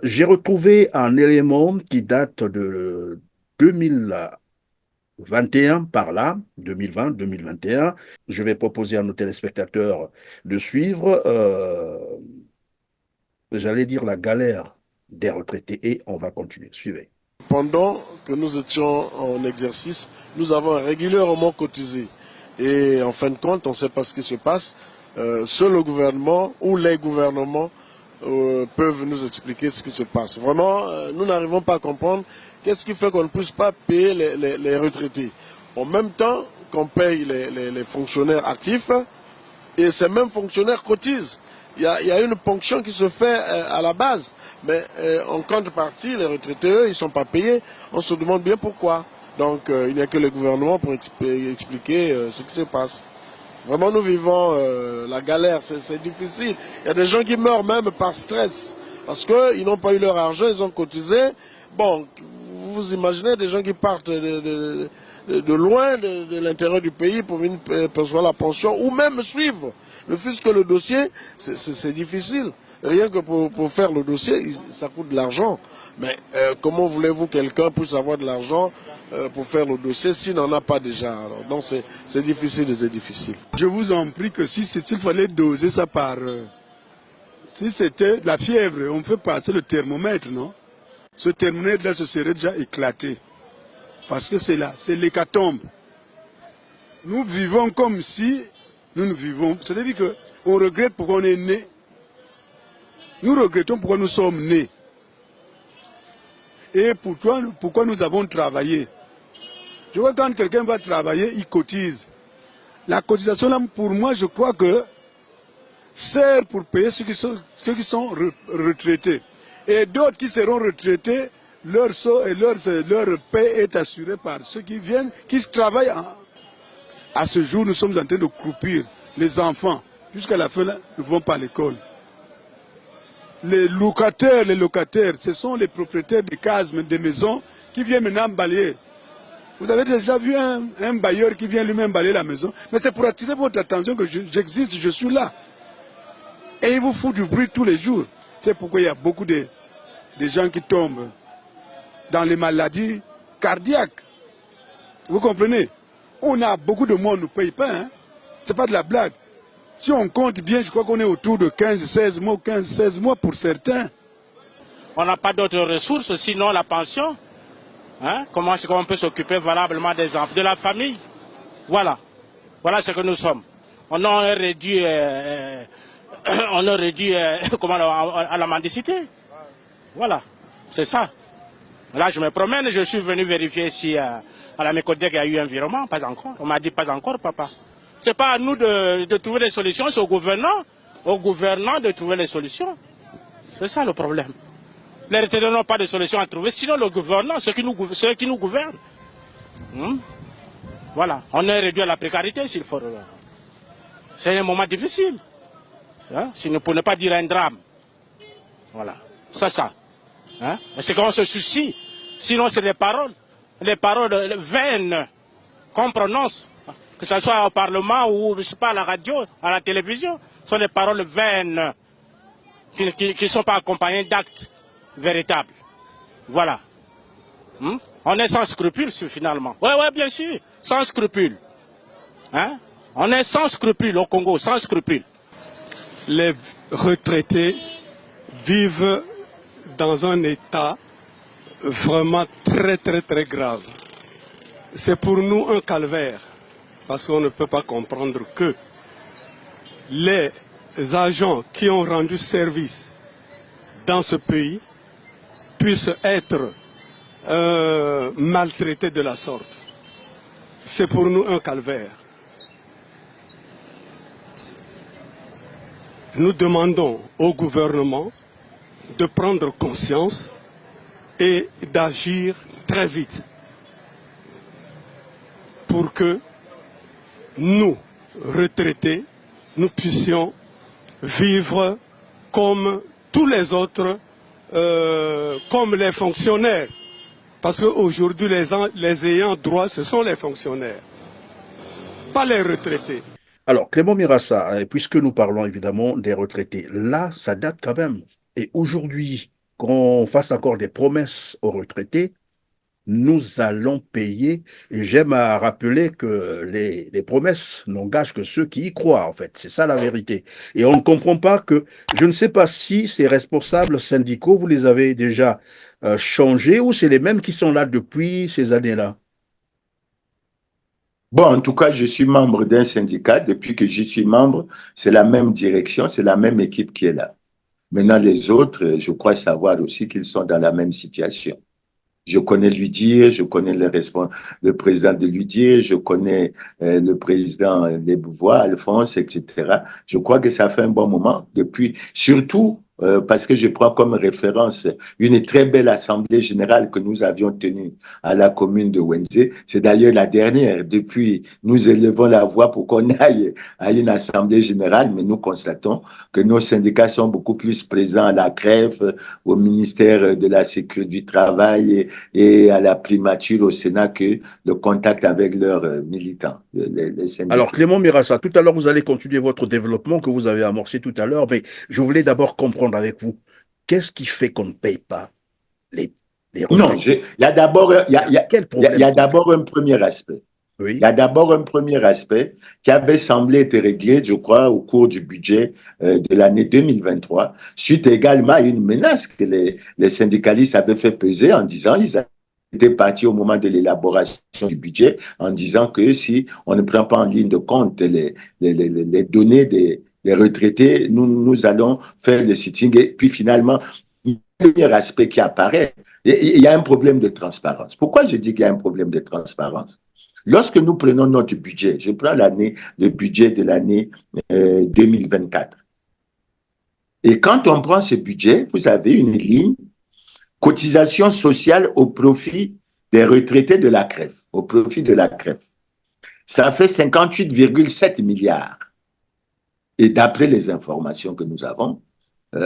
J'ai retrouvé un élément qui date de 2021 par là, 2020-2021. Je vais proposer à nos téléspectateurs de suivre, j'allais dire, la galère des retraités et on va continuer. Suivez. Pendant que nous étions en exercice, nous avons régulièrement cotisé. Et en fin de compte, on ne sait pas ce qui se passe. Seul le gouvernement ou les gouvernements peuvent nous expliquer ce qui se passe. Vraiment, nous n'arrivons pas à comprendre qu'est-ce qui fait qu'on ne puisse pas payer les retraités. En même temps qu'on paye les fonctionnaires actifs, et ces mêmes fonctionnaires cotisent. Il y a une ponction qui se fait à la base, mais en contrepartie, les retraités, eux, ils ne sont pas payés. On se demande bien pourquoi. Donc, il n'y a que le gouvernement pour expliquer ce qui se passe. Vraiment, nous vivons la galère, c'est difficile. Il y a des gens qui meurent même par stress, parce qu'ils n'ont pas eu leur argent, ils ont cotisé. Bon, vous imaginez des gens qui partent de loin, de l'intérieur du pays pour venir percevoir la pension, ou même suivre. Le fait que le dossier, c'est difficile. Rien que pour faire le dossier, ça coûte de l'argent. Mais comment voulez-vous quelqu'un puisse avoir de l'argent pour faire le dossier s'il n'en a pas déjà? Alors, donc c'est difficile, c'est difficile. Je vous en prie que s'il fallait doser ça par... si c'était la fièvre, on fait passer le thermomètre, non? Ce thermomètre-là se serait déjà éclaté. Parce que c'est là, c'est l'hécatombe. Nous vivons comme si nous vivons. C'est-à-dire qu'on regrette pourquoi on est né. Nous regrettons pourquoi nous sommes nés. Et pourquoi nous avons travaillé. Je vois quand quelqu'un va travailler, il cotise. La cotisation, là, pour moi, je crois que sert pour payer ceux qui sont retraités. Et d'autres qui seront retraités, leur paie est assurée par ceux qui viennent, qui travaillent. À ce jour, nous sommes en train de croupir. Les enfants, jusqu'à la fin, là, ne vont pas à l'école. Les locataires, ce sont les propriétaires des cases, des maisons, qui viennent maintenant balayer. Vous avez déjà vu un bailleur qui vient lui-même balayer la maison. Mais c'est pour attirer votre attention que j'existe, je suis là. Et il vous fout du bruit tous les jours. C'est pourquoi il y a beaucoup de gens qui tombent dans les maladies cardiaques. Vous comprenez? On a beaucoup de monde, on ne paye pas. Hein? Ce n'est pas de la blague. Si on compte bien, je crois qu'on est autour de 15-16 mois, 15-16 mois pour certains. On n'a pas d'autres ressources, sinon la pension. Hein? Comment est-ce qu'on peut s'occuper valablement des enfants, de la famille? Voilà. Voilà ce que nous sommes. On a réduit, comment, à la mendicité. Voilà. C'est ça. Là, je me promène, je suis venu vérifier si à la Mécodec il y a eu un virement. Pas encore. On m'a dit pas encore, papa. C'est pas à nous de trouver des solutions, c'est au gouvernant de trouver les solutions. C'est ça le problème. Les retraités n'ont pas de solution à trouver, sinon le gouvernant, ceux qui nous gouvernent. Voilà, on est réduit à la précarité s'il faut. C'est un moment difficile, hein? Pour ne pas dire un drame. Voilà, c'est ça. Hein? C'est qu'on se soucie, sinon c'est les paroles vaines qu'on prononce. Que ce soit au Parlement ou je sais pas, à la radio, à la télévision, ce sont des paroles vaines qui ne sont pas accompagnées d'actes véritables. Voilà. On est sans scrupules finalement. Oui, bien sûr, sans scrupules. Hein? On est sans scrupules au Congo, sans scrupules. Les retraités vivent dans un état vraiment très très très grave. C'est pour nous un calvaire. Parce qu'on ne peut pas comprendre que les agents qui ont rendu service dans ce pays puissent être maltraités de la sorte. C'est pour nous un calvaire. Nous demandons au gouvernement de prendre conscience et d'agir très vite pour que nous, retraités, nous puissions vivre comme tous les autres, comme les fonctionnaires. Parce qu'aujourd'hui, les ayants droit, ce sont les fonctionnaires, pas les retraités. Alors, Clément Mirassa, puisque nous parlons évidemment des retraités, là, ça date quand même. Et aujourd'hui, qu'on fasse encore des promesses aux retraités, nous allons payer. Et j'aime à rappeler que les promesses n'engagent que ceux qui y croient, en fait. C'est ça la vérité. Et on ne comprend pas que, je ne sais pas si ces responsables syndicaux, vous les avez déjà changés ou c'est les mêmes qui sont là depuis ces années-là? Bon, en tout cas, je suis membre d'un syndicat. Depuis que je suis membre, c'est la même direction, c'est la même équipe qui est là. Maintenant, les autres, je crois savoir aussi qu'ils sont dans la même situation. Je connais l'UDIR, je connais le président de l'UDIR, je connais le président des Beauvois, Alphonse, etc. Je crois que ça fait un bon moment depuis, surtout parce que je prends comme référence une très belle assemblée générale que nous avions tenue à la commune de Wenzé. C'est d'ailleurs la dernière. Depuis, nous élevons la voix pour qu'on aille à une assemblée générale, mais nous constatons que nos syndicats sont beaucoup plus présents à la CREF, au ministère de la Sécurité du Travail et à la primature au Sénat que le contact avec leurs militants, les syndicats. Alors, Clément Mirassa, tout à l'heure, vous allez continuer votre développement que vous avez amorcé tout à l'heure, mais je voulais d'abord comprendre avec vous, qu'est-ce qui fait qu'on ne paye pas les retraités? Non, il y a d'abord un premier aspect. Oui. Il y a d'abord un premier aspect qui avait semblé être réglé, je crois, au cours du budget de l'année 2023, suite également à une menace que les syndicalistes avaient fait peser en disant ils étaient partis au moment de l'élaboration du budget en disant que si on ne prend pas en ligne de compte les données des retraités, nous allons faire le sitting. Et puis finalement, le premier aspect qui apparaît, il y a un problème de transparence. Pourquoi je dis qu'il y a un problème de transparence? Lorsque nous prenons notre budget, je prends le budget de l'année 2024. Et quand on prend ce budget, vous avez une ligne cotisation sociale au profit des retraités de la crève, au profit de la crève. Ça fait 58,7 milliards. Et d'après les informations que nous avons,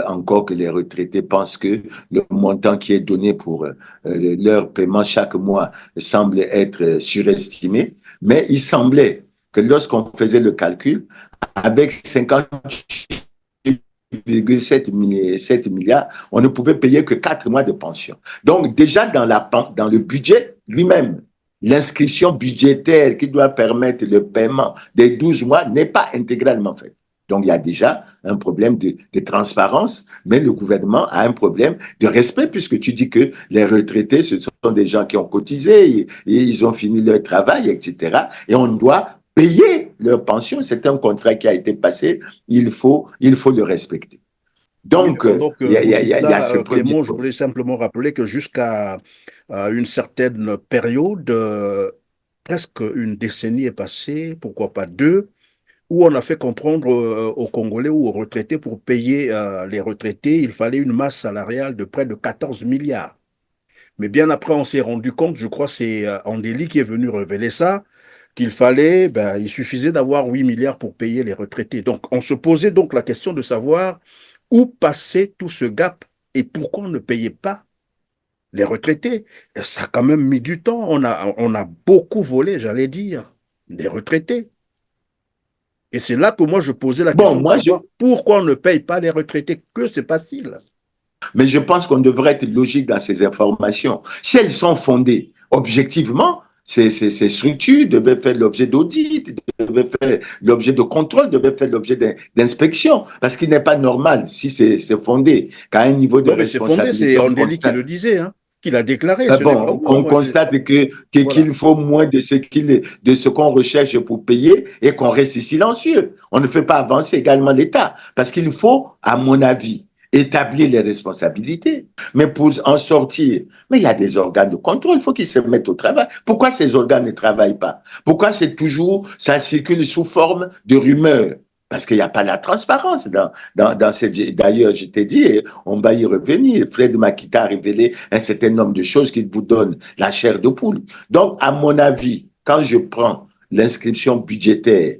encore que les retraités pensent que le montant qui est donné pour leur paiement chaque mois semble être surestimé, mais il semblait que lorsqu'on faisait le calcul, avec 58,7 milliards, on ne pouvait payer que 4 mois de pension. Donc déjà dans le budget lui-même, l'inscription budgétaire qui doit permettre le paiement des 12 mois n'est pas intégralement faite. Donc, il y a déjà un problème de transparence, mais le gouvernement a un problème de respect puisque tu dis que les retraités, ce sont des gens qui ont cotisé, et ils ont fini leur travail, etc. Et on doit payer leur pension. C'est un contrat qui a été passé. Il faut le respecter. Donc, il y a ce problème. Clément, je voulais simplement rappeler que jusqu'à une certaine période, presque une décennie est passée, pourquoi pas 2, où on a fait comprendre aux Congolais ou aux retraités, pour payer les retraités, il fallait une masse salariale de près de 14 milliards. Mais bien après, on s'est rendu compte, je crois que c'est Andéli qui est venu révéler ça, qu'il fallait, il suffisait d'avoir 8 milliards pour payer les retraités. Donc, on se posait donc la question de savoir où passait tout ce gap et pourquoi on ne payait pas les retraités. Et ça a quand même mis du temps. On a beaucoup volé, j'allais dire, des retraités. Et c'est là que moi je posais la question de savoir pourquoi on ne paye pas les retraités, que c'est facile. Mais je pense qu'on devrait être logique dans ces informations. Si elles sont fondées objectivement, ces structures devaient faire l'objet d'audit, devaient faire l'objet de contrôle, devaient faire l'objet d'inspection. Parce qu'il n'est pas normal, si c'est fondé, qu'à un niveau de responsabilité... C'est Andéli qui le disait, hein, qu'il a déclaré. On constate qu'il faut moins de ce qu'on recherche pour payer et qu'on reste silencieux. On ne fait pas avancer également l'État. Parce qu'il faut, à mon avis, établir les responsabilités. Mais pour en sortir, mais il y a des organes de contrôle, il faut qu'ils se mettent au travail. Pourquoi ces organes ne travaillent pas? Pourquoi ça circule sous forme de rumeurs? Parce qu'il n'y a pas la transparence dans cette... D'ailleurs, je t'ai dit, on va y revenir. Fred Makita a révélé un certain nombre de choses qui vous donnent la chair de poule. Donc, à mon avis, quand je prends l'inscription budgétaire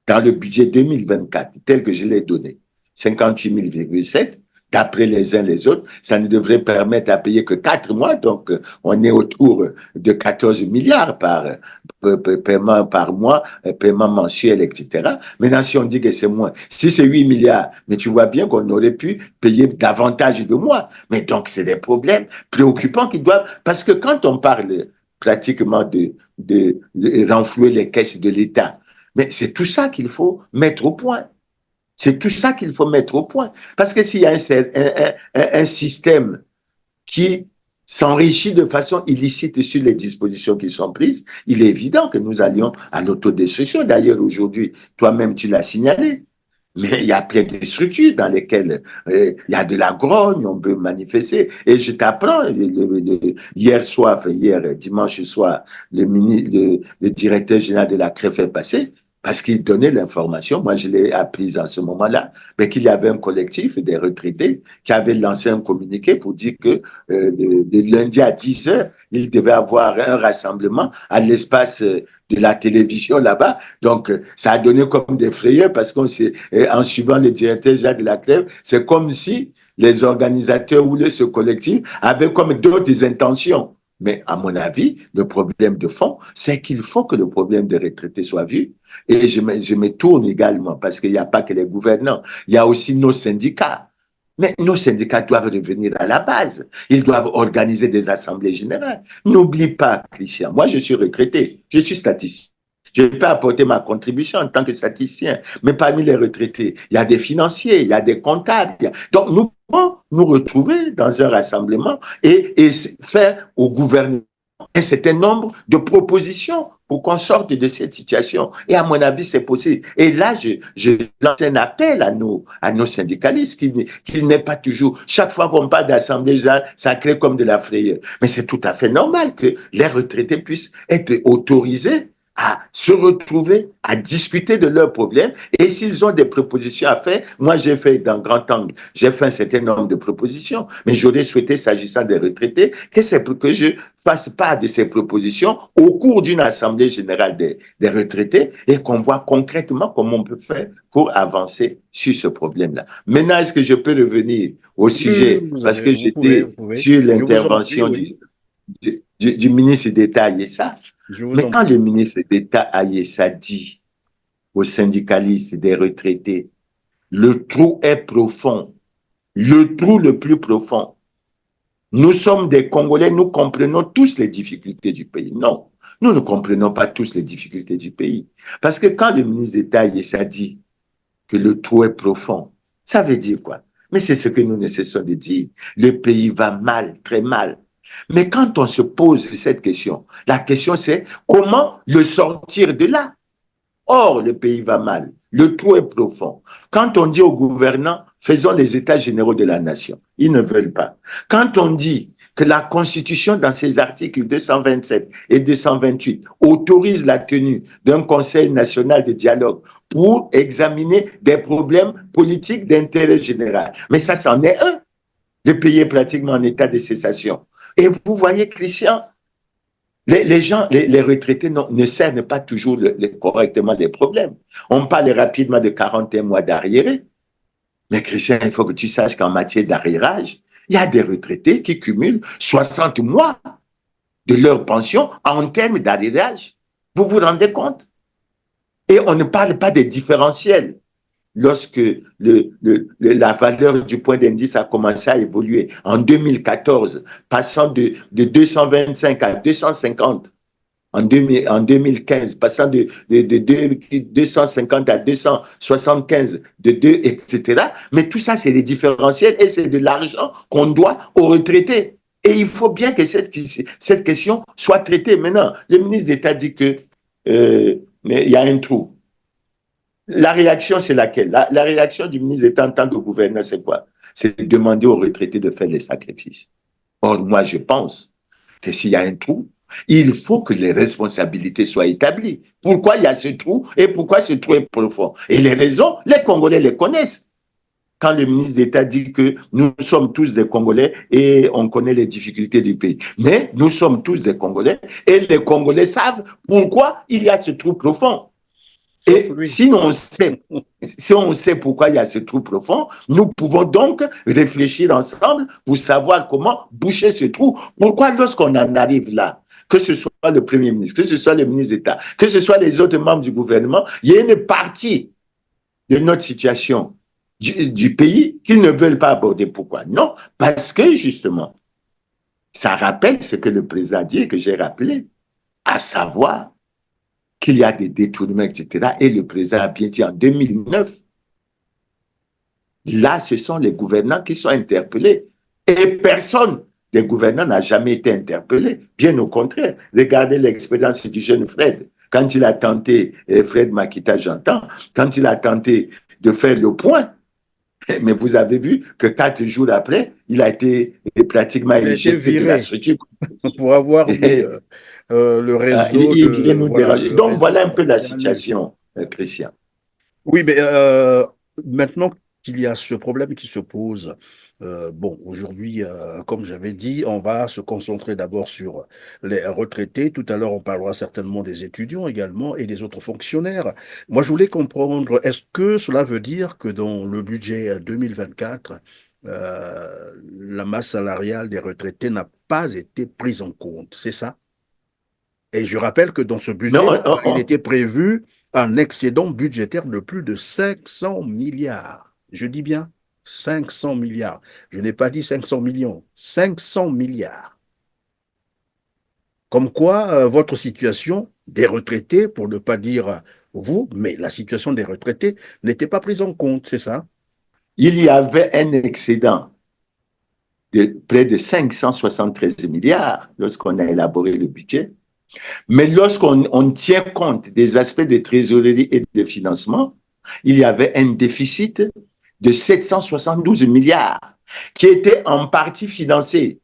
dans le budget 2024, tel que je l'ai donné, 58,7, d'après les uns les autres, ça ne devrait permettre à payer que 4 mois, donc on est autour de 14 milliards par paiement par mois, paiement mensuel, etc. Maintenant, si on dit que c'est moins, si c'est 8 milliards, mais tu vois bien qu'on aurait pu payer davantage de mois. Mais donc, c'est des problèmes préoccupants qui doivent... Parce que quand on parle pratiquement de renflouer les caisses de l'État, mais c'est tout ça qu'il faut mettre au point. C'est tout ça qu'il faut mettre au point. Parce que s'il y a un système qui s'enrichit de façon illicite sur les dispositions qui sont prises, il est évident que nous allions à l'autodestruction. D'ailleurs, aujourd'hui, toi-même, tu l'as signalé. Mais il y a plein de structures dans lesquelles il y a de la grogne, on peut manifester. Et je t'apprends, hier dimanche soir, le directeur général de la CREF est passé, parce qu'il donnait l'information, moi je l'ai apprise en ce moment-là, mais qu'il y avait un collectif des retraités qui avait lancé un communiqué pour dire que le lundi à 10h, il devait avoir un rassemblement à l'espace de la télévision là-bas. Donc, ça a donné comme des frayeurs parce qu'en suivant le directeur Jacques Laclève, c'est comme si les organisateurs ou ce collectif avaient comme d'autres intentions. Mais à mon avis, le problème de fond, c'est qu'il faut que le problème des retraités soit vu. Et je me tourne également, parce qu'il n'y a pas que les gouvernants, il y a aussi nos syndicats. Mais nos syndicats doivent revenir à la base. Ils doivent organiser des assemblées générales. N'oublie pas, Christian, moi je suis retraité, je suis statisticien. Je peux apporter ma contribution en tant que statisticien. Mais parmi les retraités, il y a des financiers, il y a des comptables. Donc, nous pouvons nous retrouver dans un rassemblement et faire au gouvernement un certain nombre de propositions pour qu'on sorte de cette situation. Et à mon avis, c'est possible. Et là, je lance un appel à nos syndicalistes qu'il n'est pas toujours, chaque fois qu'on parle d'assemblée, ça crée comme de la frayeur. Mais c'est tout à fait normal que les retraités puissent être autorisés à se retrouver, à discuter de leurs problèmes. Et s'ils ont des propositions à faire, moi j'ai fait dans grand angle, j'ai fait un certain nombre de propositions, mais j'aurais souhaité, s'agissant des retraités, que je fasse part de ces propositions au cours d'une assemblée générale des retraités et qu'on voit concrètement comment on peut faire pour avancer sur ce problème-là. Maintenant, est-ce que je peux revenir au sujet, parce que j'étais sur l'intervention du ministre d'État Ayessa. Mais quand le ministre d'État Ayessa dit aux syndicalistes des retraités, le trou est profond, le trou le plus profond. Nous sommes des Congolais, nous comprenons tous les difficultés du pays. Non, nous ne comprenons pas tous les difficultés du pays. Parce que quand le ministre d'État Ayessa dit que le trou est profond, ça veut dire quoi? Mais c'est ce que nous ne cessons de dire. Le pays va mal, très mal. Mais quand on se pose cette question, la question c'est comment le sortir de là? Or, le pays va mal, le trou est profond. Quand on dit aux gouvernants, faisons les états généraux de la nation, ils ne veulent pas. Quand on dit que la Constitution, dans ses articles 227 et 228, autorise la tenue d'un Conseil national de dialogue pour examiner des problèmes politiques d'intérêt général. Mais ça, c'en est un. Le pays est pratiquement en état de cessation. Et vous voyez, Christian, les gens, les retraités ne cernent pas toujours correctement les problèmes. On parle rapidement de 41 mois d'arriéré. Mais Christian, il faut que tu saches qu'en matière d'arriérage, il y a des retraités qui cumulent 60 mois de leur pension en termes d'arriérage. Vous vous rendez compte? Et on ne parle pas des différentiels. Lorsque la valeur du point d'indice a commencé à évoluer en 2014, passant de 225 à 250 en 2015, passant de 250 à 275, etc. Mais tout ça, c'est les différentiels et c'est de l'argent qu'on doit aux retraités. Et il faut bien que cette question soit traitée. Maintenant, le ministre d'État dit que mais il y a un trou. La réaction, c'est laquelle? La réaction du ministre d'État en tant que gouverneur, c'est quoi? C'est de demander aux retraités de faire les sacrifices. Or, moi, je pense que s'il y a un trou, il faut que les responsabilités soient établies. Pourquoi il y a ce trou et pourquoi ce trou est profond? Et les raisons, les Congolais les connaissent. Quand le ministre d'État dit que nous sommes tous des Congolais et on connaît les difficultés du pays. Mais nous sommes tous des Congolais et les Congolais savent pourquoi il y a ce trou profond. Et si on sait pourquoi il y a ce trou profond, nous pouvons donc réfléchir ensemble pour savoir comment boucher ce trou. Pourquoi lorsqu'on en arrive là, que ce soit le Premier ministre, que ce soit le ministre d'État, que ce soit les autres membres du gouvernement, il y a une partie de notre situation du pays qu'ils ne veulent pas aborder. Pourquoi? Non, parce que justement, ça rappelle ce que le président dit et que j'ai rappelé, à savoir qu'il y a des détournements, etc. Et le président a bien dit en 2009, là, ce sont les gouvernants qui sont interpellés. Et personne des gouvernants n'a jamais été interpellé. Bien au contraire. Regardez l'expérience du jeune Fred. Quand il a tenté, Fred Makita, j'entends, quand il a tenté de faire le point, mais vous avez vu que 4 jours après, il a été pratiquement éjecté de la structure. Pour avoir le réseau. Donc, voilà un peu la situation, Christian. Oui, mais maintenant qu'il y a ce problème qui se pose, bon, aujourd'hui, comme j'avais dit, on va se concentrer d'abord sur les retraités. Tout à l'heure, on parlera certainement des étudiants également et des autres fonctionnaires. Moi, je voulais comprendre, est-ce que cela veut dire que dans le budget 2024, la masse salariale des retraités n'a pas été prise en compte? C'est ça? Et je rappelle que dans ce budget, il était prévu un excédent budgétaire de plus de 500 milliards. Je dis bien 500 milliards. Je n'ai pas dit 500 millions, 500 milliards. Comme quoi, votre situation des retraités, pour ne pas dire vous, mais la situation des retraités n'était pas prise en compte, c'est ça? Il y avait un excédent de près de 573 milliards lorsqu'on a élaboré le budget. Mais lorsqu'on tient compte des aspects de trésorerie et de financement, il y avait un déficit de 772 milliards qui était en partie financé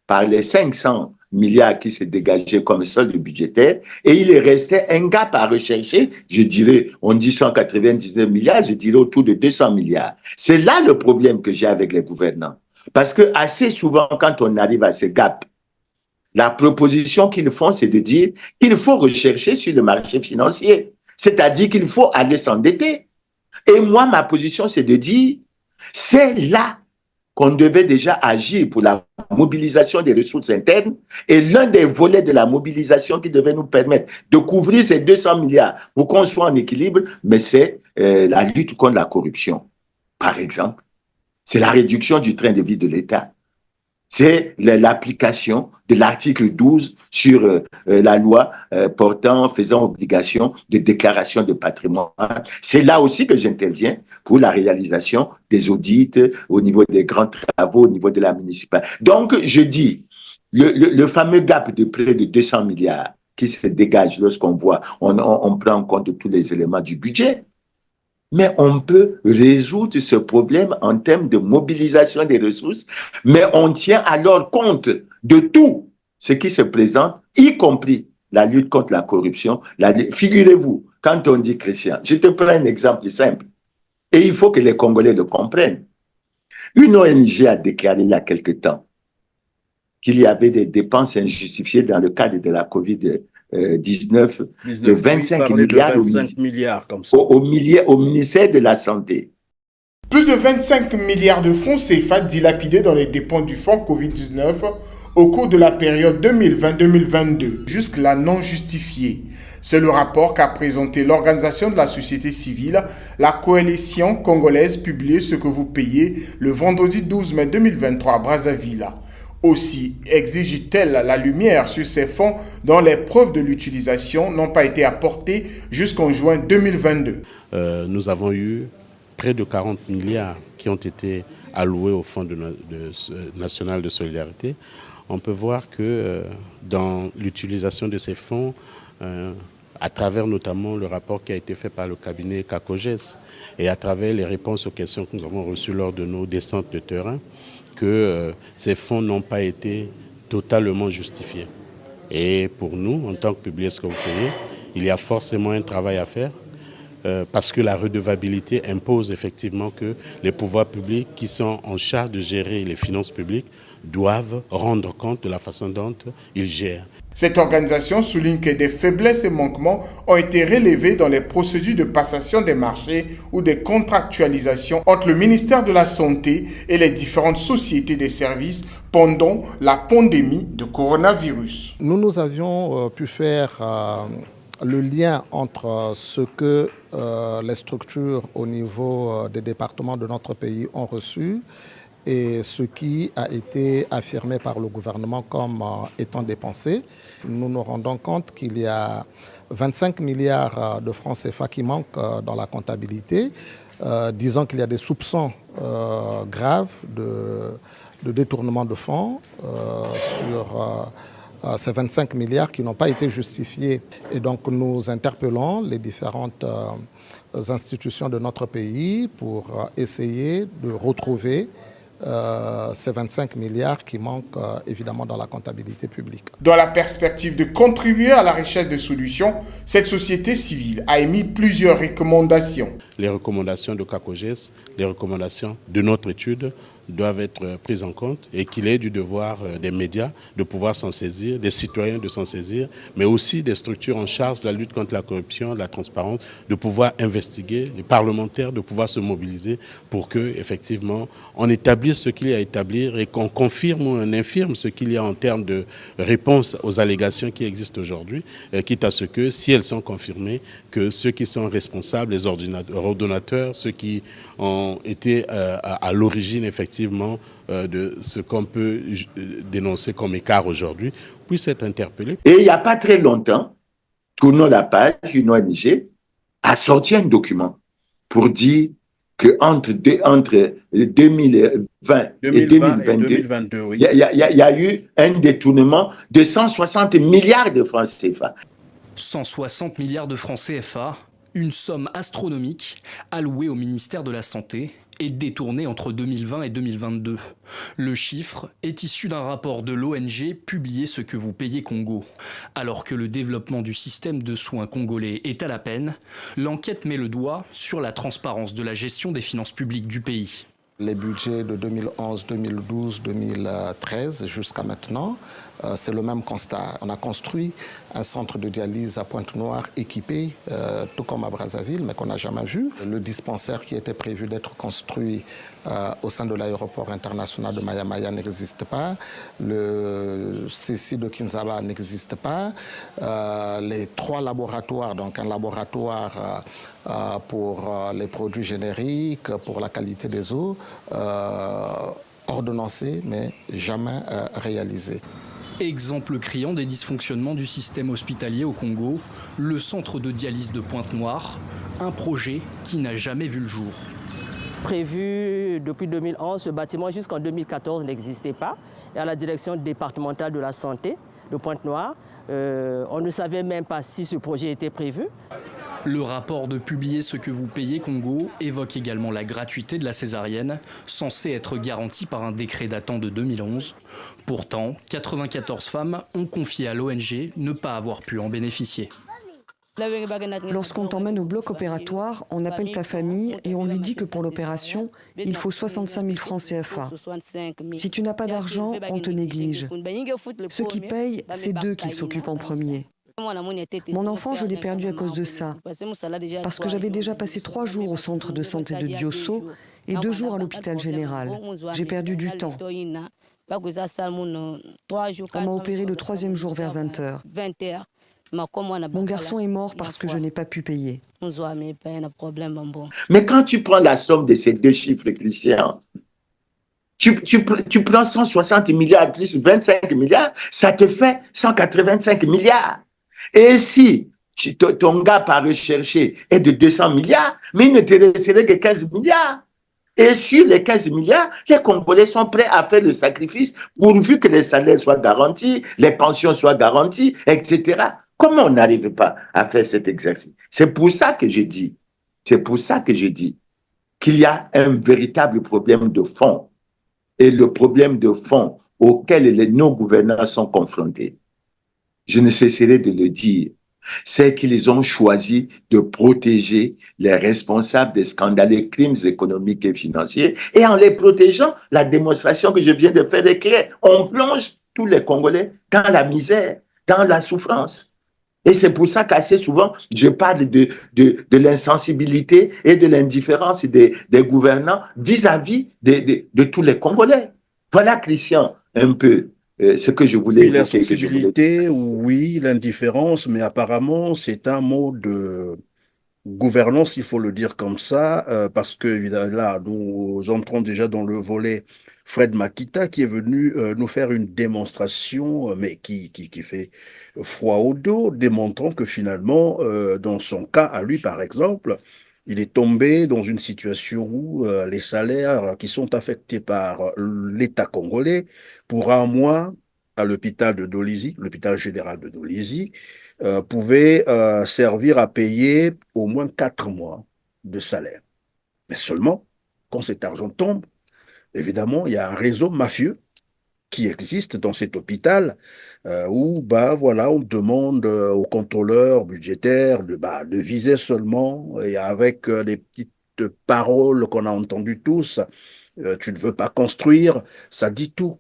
par les 500 milliards qui se dégageaient comme solde budgétaire, et il restait un gap à rechercher, je dirais, on dit 199 milliards, je dirais autour de 200 milliards. C'est là le problème que j'ai avec les gouvernants. Parce que assez souvent, quand on arrive à ce gap, la proposition qu'ils font, c'est de dire qu'il faut rechercher sur le marché financier, c'est-à-dire qu'il faut aller s'endetter. Et moi, ma position, c'est de dire, c'est là qu'on devait déjà agir pour la mobilisation des ressources internes, et l'un des volets de la mobilisation qui devait nous permettre de couvrir ces 200 milliards pour qu'on soit en équilibre, mais c'est la lutte contre la corruption, par exemple. C'est la réduction du train de vie de l'État. C'est l'application de l'article 12 sur la loi faisant obligation de déclaration de patrimoine. C'est là aussi que j'interviens pour la réalisation des audits au niveau des grands travaux, au niveau de la municipalité. Donc, je dis, le fameux gap de près de 200 milliards qui se dégage lorsqu'on voit, on prend en compte tous les éléments du budget, mais on peut résoudre ce problème en termes de mobilisation des ressources, mais on tient alors compte de tout ce qui se présente, y compris la lutte contre la corruption. Figurez-vous, quand on dit Christian, je te prends un exemple simple, et il faut que les Congolais le comprennent. Une ONG a déclaré il y a quelque temps qu'il y avait des dépenses injustifiées dans le cadre de la COVID-19 de 25 milliards, 25 milliards comme ça. au ministère de la Santé. Plus de 25 milliards de francs CFA dilapidés dans les dépenses du fonds Covid-19 au cours de la période 2020-2022, jusque-là non justifiée. C'est le rapport qu'a présenté l'organisation de la société civile, la coalition congolaise, publié Ce que vous payez le vendredi 12 mai 2023 à Brazzaville. Aussi exige-t-elle la lumière sur ces fonds dont les preuves de l'utilisation n'ont pas été apportées jusqu'en juin 2022. Nous avons eu près de 40 milliards qui ont été alloués au Fonds national de solidarité. On peut voir que dans l'utilisation de ces fonds, à travers notamment le rapport qui a été fait par le cabinet CACOGES et à travers les réponses aux questions que nous avons reçues lors de nos descentes de terrain, que ces fonds n'ont pas été totalement justifiés. Et pour nous, en tant que public ce que vous payez, il y a forcément un travail à faire parce que la redevabilité impose effectivement que les pouvoirs publics qui sont en charge de gérer les finances publiques doivent rendre compte de la façon dont ils gèrent. Cette organisation souligne que des faiblesses et manquements ont été relevés dans les procédures de passation des marchés ou des contractualisations entre le ministère de la Santé et les différentes sociétés des services pendant la pandémie de coronavirus. Nous avions pu faire le lien entre ce que les structures au niveau des départements de notre pays ont reçu et ce qui a été affirmé par le gouvernement comme étant dépensé. Nous nous rendons compte qu'il y a 25 milliards de francs CFA qui manquent dans la comptabilité. Disons qu'il y a des soupçons graves de détournement de fonds sur ces 25 milliards qui n'ont pas été justifiés. Et donc nous interpellons les différentes institutions de notre pays pour essayer de retrouver ces 25 milliards qui manquent évidemment dans la comptabilité publique. Dans la perspective de contribuer à la recherche de solutions, cette société civile a émis plusieurs recommandations. Les recommandations de CACOGES, les recommandations de notre étude doivent être prises en compte et qu'il est du devoir des médias de pouvoir s'en saisir, des citoyens de s'en saisir, mais aussi des structures en charge de la lutte contre la corruption, de la transparence, de pouvoir investiguer, les parlementaires de pouvoir se mobiliser pour que, effectivement, on établisse ce qu'il y a à établir et qu'on confirme ou on infirme ce qu'il y a en termes de réponse aux allégations qui existent aujourd'hui, quitte à ce que, si elles sont confirmées, que ceux qui sont responsables, les ordonnateurs, ceux qui ont été à l'origine, effectivement, de ce qu'on peut dénoncer comme écart aujourd'hui, puissent être interpellés. Et il n'y a pas très longtemps, tournons la page, une ONG a sorti un document pour dire que entre 2020 et 2020 et 2022, 2022, oui. il y a eu un détournement de 160 milliards de francs CFA. 160 milliards de francs CFA, une somme astronomique allouée au ministère de la Santé et détournée entre 2020 et 2022. Le chiffre est issu d'un rapport de l'ONG publié Ce que vous payez Congo. Alors que le développement du système de soins congolais est à la peine, l'enquête met le doigt sur la transparence de la gestion des finances publiques du pays. Les budgets de 2011, 2012, 2013 jusqu'à maintenant, c'est le même constat. On a construit un centre de dialyse à Pointe-Noire équipé, tout comme à Brazzaville, mais qu'on n'a jamais vu. Le dispensaire qui était prévu d'être construit au sein de l'aéroport international de Maya-Maya n'existe pas. Le CC de Kinshasa n'existe pas. Les 3 laboratoires, donc un laboratoire pour les produits génériques, pour la qualité des eaux, ordonnancés, mais jamais réalisés. Exemple criant des dysfonctionnements du système hospitalier au Congo, le centre de dialyse de Pointe-Noire, un projet qui n'a jamais vu le jour. Prévu depuis 2011, ce bâtiment jusqu'en 2014 n'existait pas. Et à la direction départementale de la santé de Pointe-Noire, on ne savait même pas si ce projet était prévu. Le rapport de Publier ce que vous payez Congo évoque également la gratuité de la césarienne, censée être garantie par un décret datant de 2011. Pourtant, 94 femmes ont confié à l'ONG ne pas avoir pu en bénéficier. Lorsqu'on t'emmène au bloc opératoire, on appelle ta famille et on lui dit que pour l'opération, il faut 65 000 francs CFA. Si tu n'as pas d'argent, on te néglige. Ceux qui payent, c'est d'eux qu'ils s'occupent en premier. Mon enfant, je l'ai perdu à cause de ça, parce que j'avais déjà passé 3 jours au centre de santé de Diosso et 2 jours à l'hôpital général. J'ai perdu du temps. On m'a opéré le 3e jour vers 20 h. Mon garçon est mort parce que je n'ai pas pu payer. Mais quand tu prends la somme de ces 2 chiffres, Christian, tu prends 160 milliards plus 25 milliards, ça te fait 185 milliards. Et si ton gars par rechercher est de 200 milliards, mais il ne te resterait que 15 milliards. Et sur les 15 milliards, les Congolais sont prêts à faire le sacrifice pourvu que les salaires soient garantis, les pensions soient garanties, etc. Comment on n'arrive pas à faire cet exercice? C'est pour ça que je dis qu'il y a un véritable problème de fond. Et le problème de fond auquel nos gouvernants sont confrontés, je ne cesserai de le dire, c'est qu'ils ont choisi de protéger les responsables des scandaleux crimes économiques et financiers. Et en les protégeant, la démonstration que je viens de faire est claire. On plonge tous les Congolais dans la misère, dans la souffrance. Et c'est pour ça qu'assez souvent, je parle de l'insensibilité et de l'indifférence des gouvernants vis-à-vis de tous les Congolais. Voilà, Christian, un peu ce que je voulais évoquer. Oui, l'insensibilité, oui, l'indifférence, mais apparemment, c'est un mot de gouvernance, il faut le dire comme ça, parce que là, nous entrons déjà dans le volet Fred Makita qui est venu nous faire une démonstration, mais qui fait froid au dos, démontrant que finalement, dans son cas, à lui par exemple, il est tombé dans une situation où les salaires qui sont affectés par l'État congolais pour un mois à l'hôpital de Dolisie, l'hôpital général de Dolisie, pouvaient servir à payer au moins 4 mois de salaire. Mais seulement, quand cet argent tombe, évidemment, il y a un réseau mafieux qui existe dans cet hôpital où voilà, on demande aux contrôleurs budgétaires de viser seulement, et avec des petites paroles qu'on a entendues tous, tu ne veux pas construire, ça dit tout.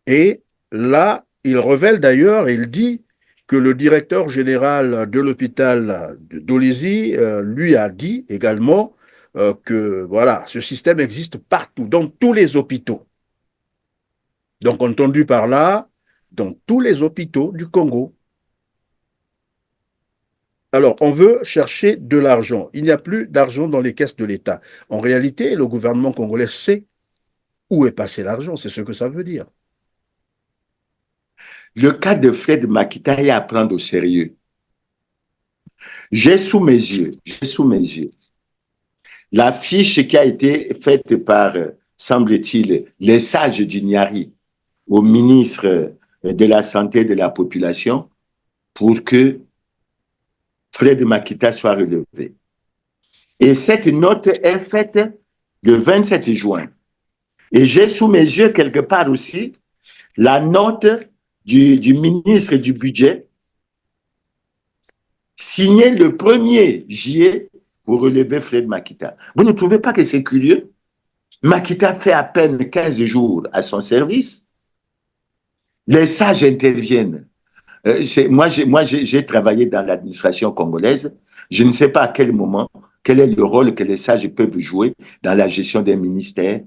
Et là, il révèle d'ailleurs, il dit que le directeur général de l'hôpital de Dolisie lui a dit également que voilà, ce système existe partout, dans tous les hôpitaux. Donc, entendu par là, dans tous les hôpitaux du Congo. Alors, on veut chercher de l'argent. Il n'y a plus d'argent dans les caisses de l'État. En réalité, le gouvernement congolais sait où est passé l'argent. C'est ce que ça veut dire. Le cas de Fred Makita est à prendre au sérieux. J'ai sous mes yeux la fiche qui a été faite par, semble-t-il, les sages du Niari au ministre de la Santé et de la Population pour que Fred Makita soit relevé. Et cette note est faite le 27 juin. Et j'ai sous mes yeux quelque part aussi la note du ministre du Budget signée le 1er juillet pour relever Fred Makita. Vous ne trouvez pas que c'est curieux? Makita fait à peine 15 jours à son service. Les sages interviennent. Moi, j'ai travaillé dans l'administration congolaise. Je ne sais pas à quel moment, quel est le rôle que les sages peuvent jouer dans la gestion des ministères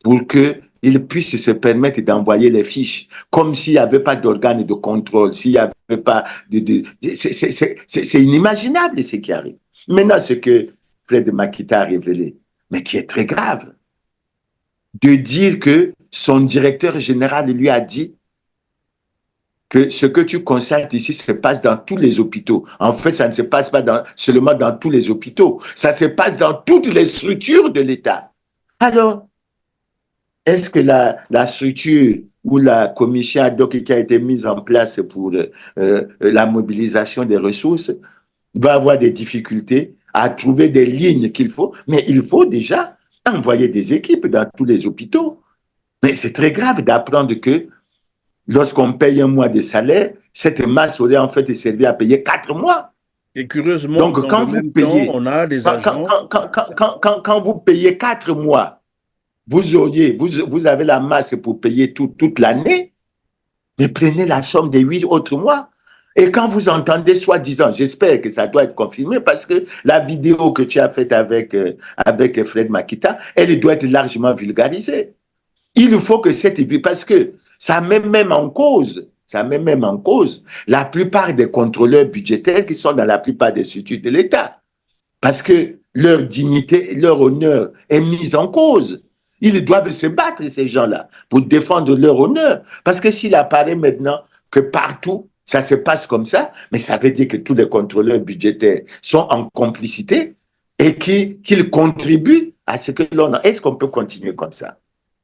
pour qu'ils puissent se permettre d'envoyer les fiches, comme s'il n'y avait pas d'organe de contrôle, s'il n'y avait pas c'est inimaginable ce qui arrive. Maintenant, ce que Fred Makita a révélé, mais qui est très grave, de dire que son directeur général lui a dit que ce que tu constates ici se passe dans tous les hôpitaux. En fait, ça ne se passe pas seulement dans tous les hôpitaux, ça se passe dans toutes les structures de l'État. Alors, est-ce que la structure ou la commission ad hoc qui a été mise en place pour la mobilisation des ressources va avoir des difficultés à trouver des lignes qu'il faut? Mais il faut déjà envoyer des équipes dans tous les hôpitaux. Mais c'est très grave d'apprendre que lorsqu'on paye un mois de salaire, cette masse aurait en fait servi à payer 4 mois. Et curieusement, donc, quand vous payez, on a des agents... Quand vous payez 4 mois, vous avez la masse pour payer toute l'année, mais prenez la somme des 8 autres mois. Et quand vous entendez soi-disant, j'espère que ça doit être confirmé parce que la vidéo que tu as faite avec Fred Makita, elle doit être largement vulgarisée. Il faut que cette vie, parce que ça met même en cause la plupart des contrôleurs budgétaires qui sont dans la plupart des structures de l'État. Parce que leur dignité, leur honneur est mise en cause. Ils doivent se battre, ces gens-là, pour défendre leur honneur. Parce que s'il apparaît maintenant que partout, ça se passe comme ça, mais ça veut dire que tous les contrôleurs budgétaires sont en complicité et qu'ils contribuent à ce que l'on a. Est-ce qu'on peut continuer comme ça?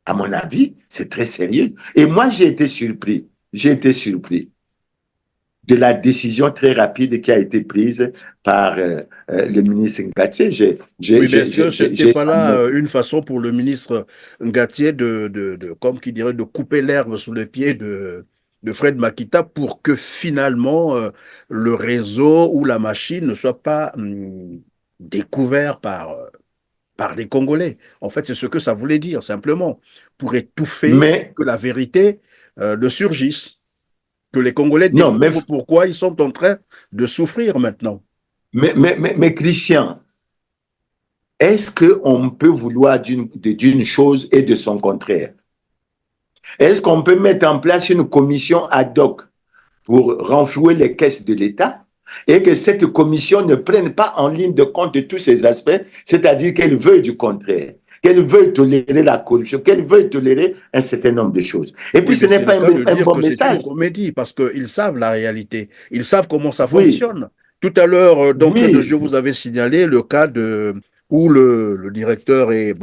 À mon avis, c'est très sérieux. Et moi, j'ai été surpris de la décision très rapide qui a été prise par le ministre Ngatié. Oui, mais est-ce que ce n'était pas là une façon pour le ministre Ngatié comme qui dirait, de couper l'herbe sous les pieds de Fred Makita pour que finalement le réseau ou la machine ne soit pas découvert par des Congolais. En fait, c'est ce que ça voulait dire, simplement, pour étouffer que la vérité ne surgisse, que les Congolais découvrent pourquoi ils sont en train de souffrir maintenant. Mais Christian, est-ce qu'on peut vouloir d'une chose et de son contraire? Est-ce qu'on peut mettre en place une commission ad hoc pour renflouer les caisses de l'État et que cette commission ne prenne pas en ligne de compte de tous ces aspects, c'est-à-dire qu'elle veuille du contraire, qu'elle veuille tolérer la corruption, qu'elle veuille tolérer un certain nombre de choses. Et puis ce n'est pas un bon message. C'est une comédie parce qu'ils savent la réalité, ils savent comment ça fonctionne. Tout à l'heure, d'entrée de jeu, vous avez signalé le cas où le directeur est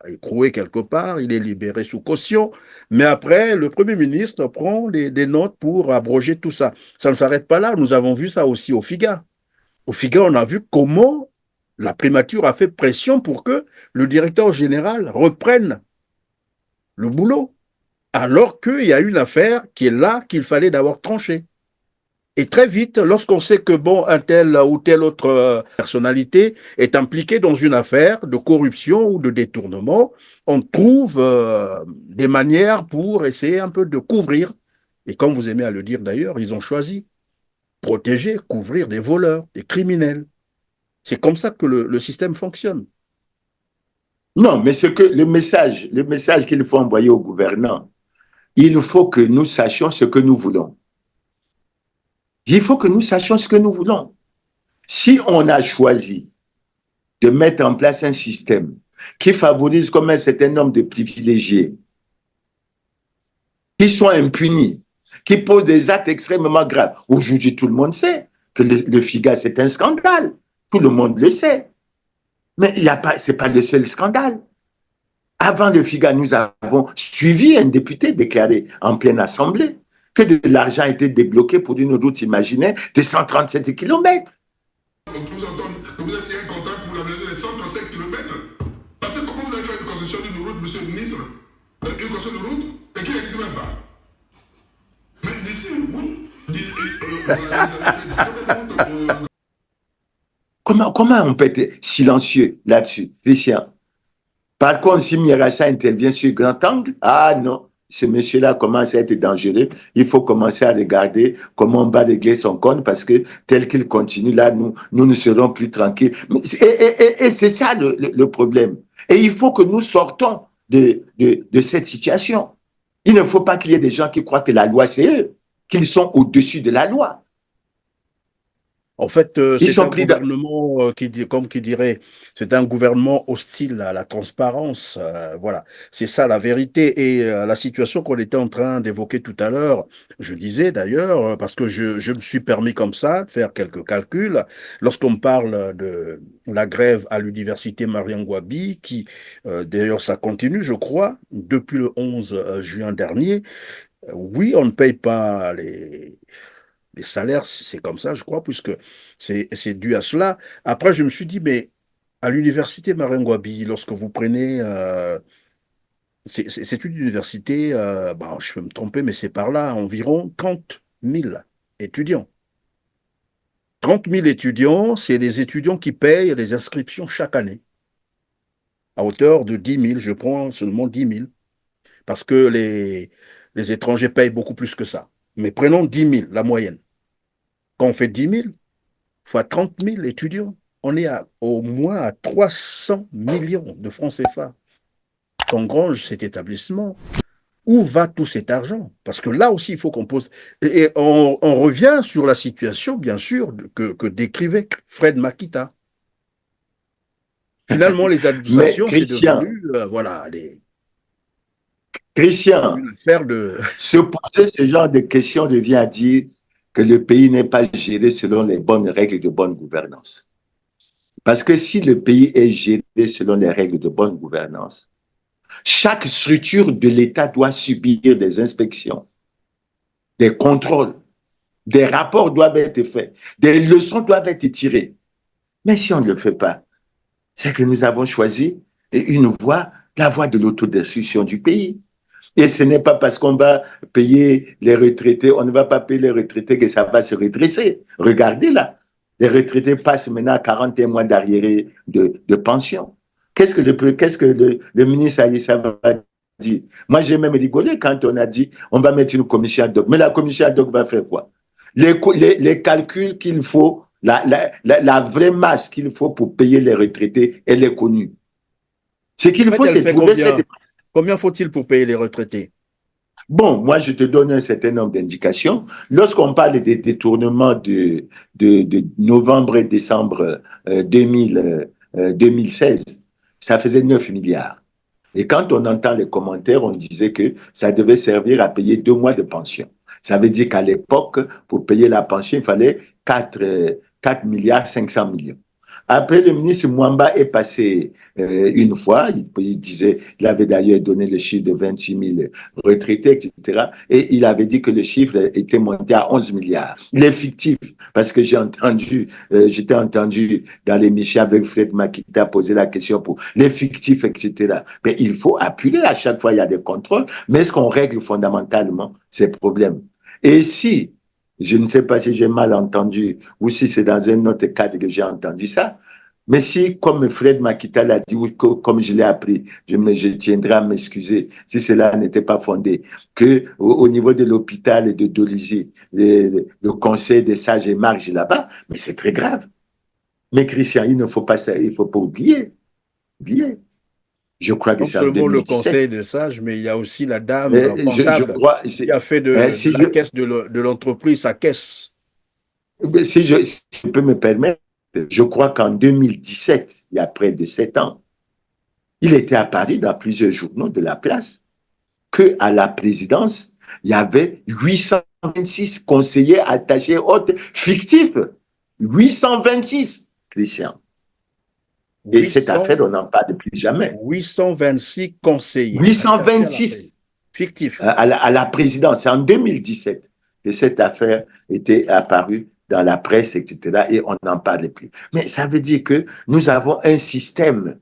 écroué quelque part, il est libéré sous caution, mais après, le Premier ministre prend des notes pour abroger tout ça. Ça ne s'arrête pas là, nous avons vu ça aussi au FIGA. Au FIGA, on a vu comment la primature a fait pression pour que le directeur général reprenne le boulot, alors qu'il y a une affaire qui est là, qu'il fallait d'abord trancher. Et très vite, lorsqu'on sait que un tel ou telle autre personnalité est impliquée dans une affaire de corruption ou de détournement, on trouve des manières pour essayer un peu de couvrir. Et comme vous aimez à le dire d'ailleurs, ils ont choisi protéger, couvrir des voleurs, des criminels. C'est comme ça que le système fonctionne. Non, mais c'est que le message qu'il faut envoyer aux gouvernants, il faut que nous sachions ce que nous voulons. Il faut que nous sachions ce que nous voulons. Si on a choisi de mettre en place un système qui favorise comme un certain nombre de privilégiés, qui sont impunis, qui posent des actes extrêmement graves, aujourd'hui tout le monde sait que le FIGA c'est un scandale. Tout le monde le sait. Mais il y a pas, c'est pas le seul scandale. Avant le Figaro, nous avons suivi un député déclaré en pleine assemblée que de l'argent a été débloqué pour une route imaginaire de 137 kilomètres. Vous essayez un contrat pour l'aménagement de 135 km. Parce que comment vous avez fait une concession d'une route, monsieur le ministre, une concession de route, et qui n'existe même pas. Mais d'ici, oui. Comment on peut être silencieux là-dessus, Christian? Par contre, si Mirassa intervient sur grand angle, ah non, ce monsieur-là commence à être dangereux. Il faut commencer à regarder comment on va régler son compte parce que tel qu'il continue là, nous ne serons plus tranquilles. Et c'est ça le problème. Et il faut que nous sortons de cette situation. Il ne faut pas qu'il y ait des gens qui croient que la loi, c'est eux, qu'ils sont au-dessus de la loi. En fait, c'est un gouvernement qui dirait, c'est un gouvernement hostile à la transparence. Voilà, c'est ça la vérité. Et la situation qu'on était en train d'évoquer tout à l'heure, je disais d'ailleurs, parce que je me suis permis comme ça de faire quelques calculs, lorsqu'on parle de la grève à l'université Mariangouabi, qui d'ailleurs ça continue, je crois, depuis le 11 juin dernier. Oui, on ne paye pas les salaires, c'est comme ça, je crois, puisque c'est dû à cela. Après, je me suis dit, mais à l'université Mariangouabi, lorsque vous prenez... c'est une université, je peux me tromper, mais c'est par là, environ 30 000 étudiants. 30 000 étudiants, c'est des étudiants qui payent les inscriptions chaque année, à hauteur de 10 000, je prends seulement 10 000, parce que les étrangers payent beaucoup plus que ça. Mais prenons 10 000, la moyenne. Quand on fait 10 000 fois 30 000 étudiants, on est au moins à 300 millions de francs CFA. Qu'engrange cet établissement? Où va tout cet argent? Parce que là aussi, il faut qu'on pose... Et on revient sur la situation, bien sûr, que décrivait Fred Makita. Finalement, les administrations, c'est devenu... voilà, Christian, se poser ce genre de questions devient à dire que le pays n'est pas géré selon les bonnes règles de bonne gouvernance. Parce que si le pays est géré selon les règles de bonne gouvernance, chaque structure de l'État doit subir des inspections, des contrôles, des rapports doivent être faits, des leçons doivent être tirées. Mais si on ne le fait pas, c'est que nous avons choisi une voie, la voie de l'autodestruction du pays. Et ce n'est pas parce qu'on va payer les retraités, on ne va pas payer les retraités que ça va se redresser. Regardez là, les retraités passent maintenant à 41 mois d'arriéré de pension. Qu'est-ce que le ministre Aïssa va dire? Moi, j'ai même rigolé quand on a dit on va mettre une commission ad hoc. Mais la commission ad hoc va faire quoi? Les calculs qu'il faut, la vraie masse qu'il faut pour payer les retraités, elle est connue. Ce qu'il faut, c'est trouver cette... Combien faut-il pour payer les retraités? Bon, moi, je te donne un certain nombre d'indications. Lorsqu'on parle des détournements de novembre et décembre 2016, ça faisait 9 milliards. Et quand on entend les commentaires, on disait que ça devait servir à payer 2 mois de pension. Ça veut dire qu'à l'époque, pour payer la pension, il fallait 4 milliards 500 millions. Après, le ministre Mwamba est passé une fois, il disait, il avait d'ailleurs donné le chiffre de 26 000 retraités, etc. Et il avait dit que le chiffre était monté à 11 milliards. Il est fictif, parce que j'étais entendu dans l'émission avec Fred Makita poser la question pour les fictifs, etc. Mais il faut appuyer à chaque fois, il y a des contrôles, mais est-ce qu'on règle fondamentalement ces problèmes? Et si je ne sais pas si j'ai mal entendu ou si c'est dans un autre cadre que j'ai entendu ça. Mais si, comme Fred Makita l'a dit, ou comme je l'ai appris, je tiendrai à m'excuser si cela n'était pas fondé, qu'au niveau de l'hôpital et de Dolisie, le conseil des sages émarge là-bas, mais c'est très grave. Mais Christian, il ne faut pas ça, il ne faut pas oublier. Je crois que c'est en 2017. Non seulement le conseil des sages, mais il y a aussi la dame comptable qui a fait de la caisse de l'entreprise sa caisse. Si je peux me permettre, je crois qu'en 2017, il y a près de 7 ans, il était apparu dans plusieurs journaux de la place qu'à la présidence, il y avait 826 conseillers attachés autres fictifs. 826, Christian. Et cette affaire, on n'en parle plus jamais. 826 conseillers. 826 fictifs. À la présidence. C'est en 2017 que cette affaire était apparue dans la presse, etc. Et on n'en parlait plus. Mais ça veut dire que nous avons un système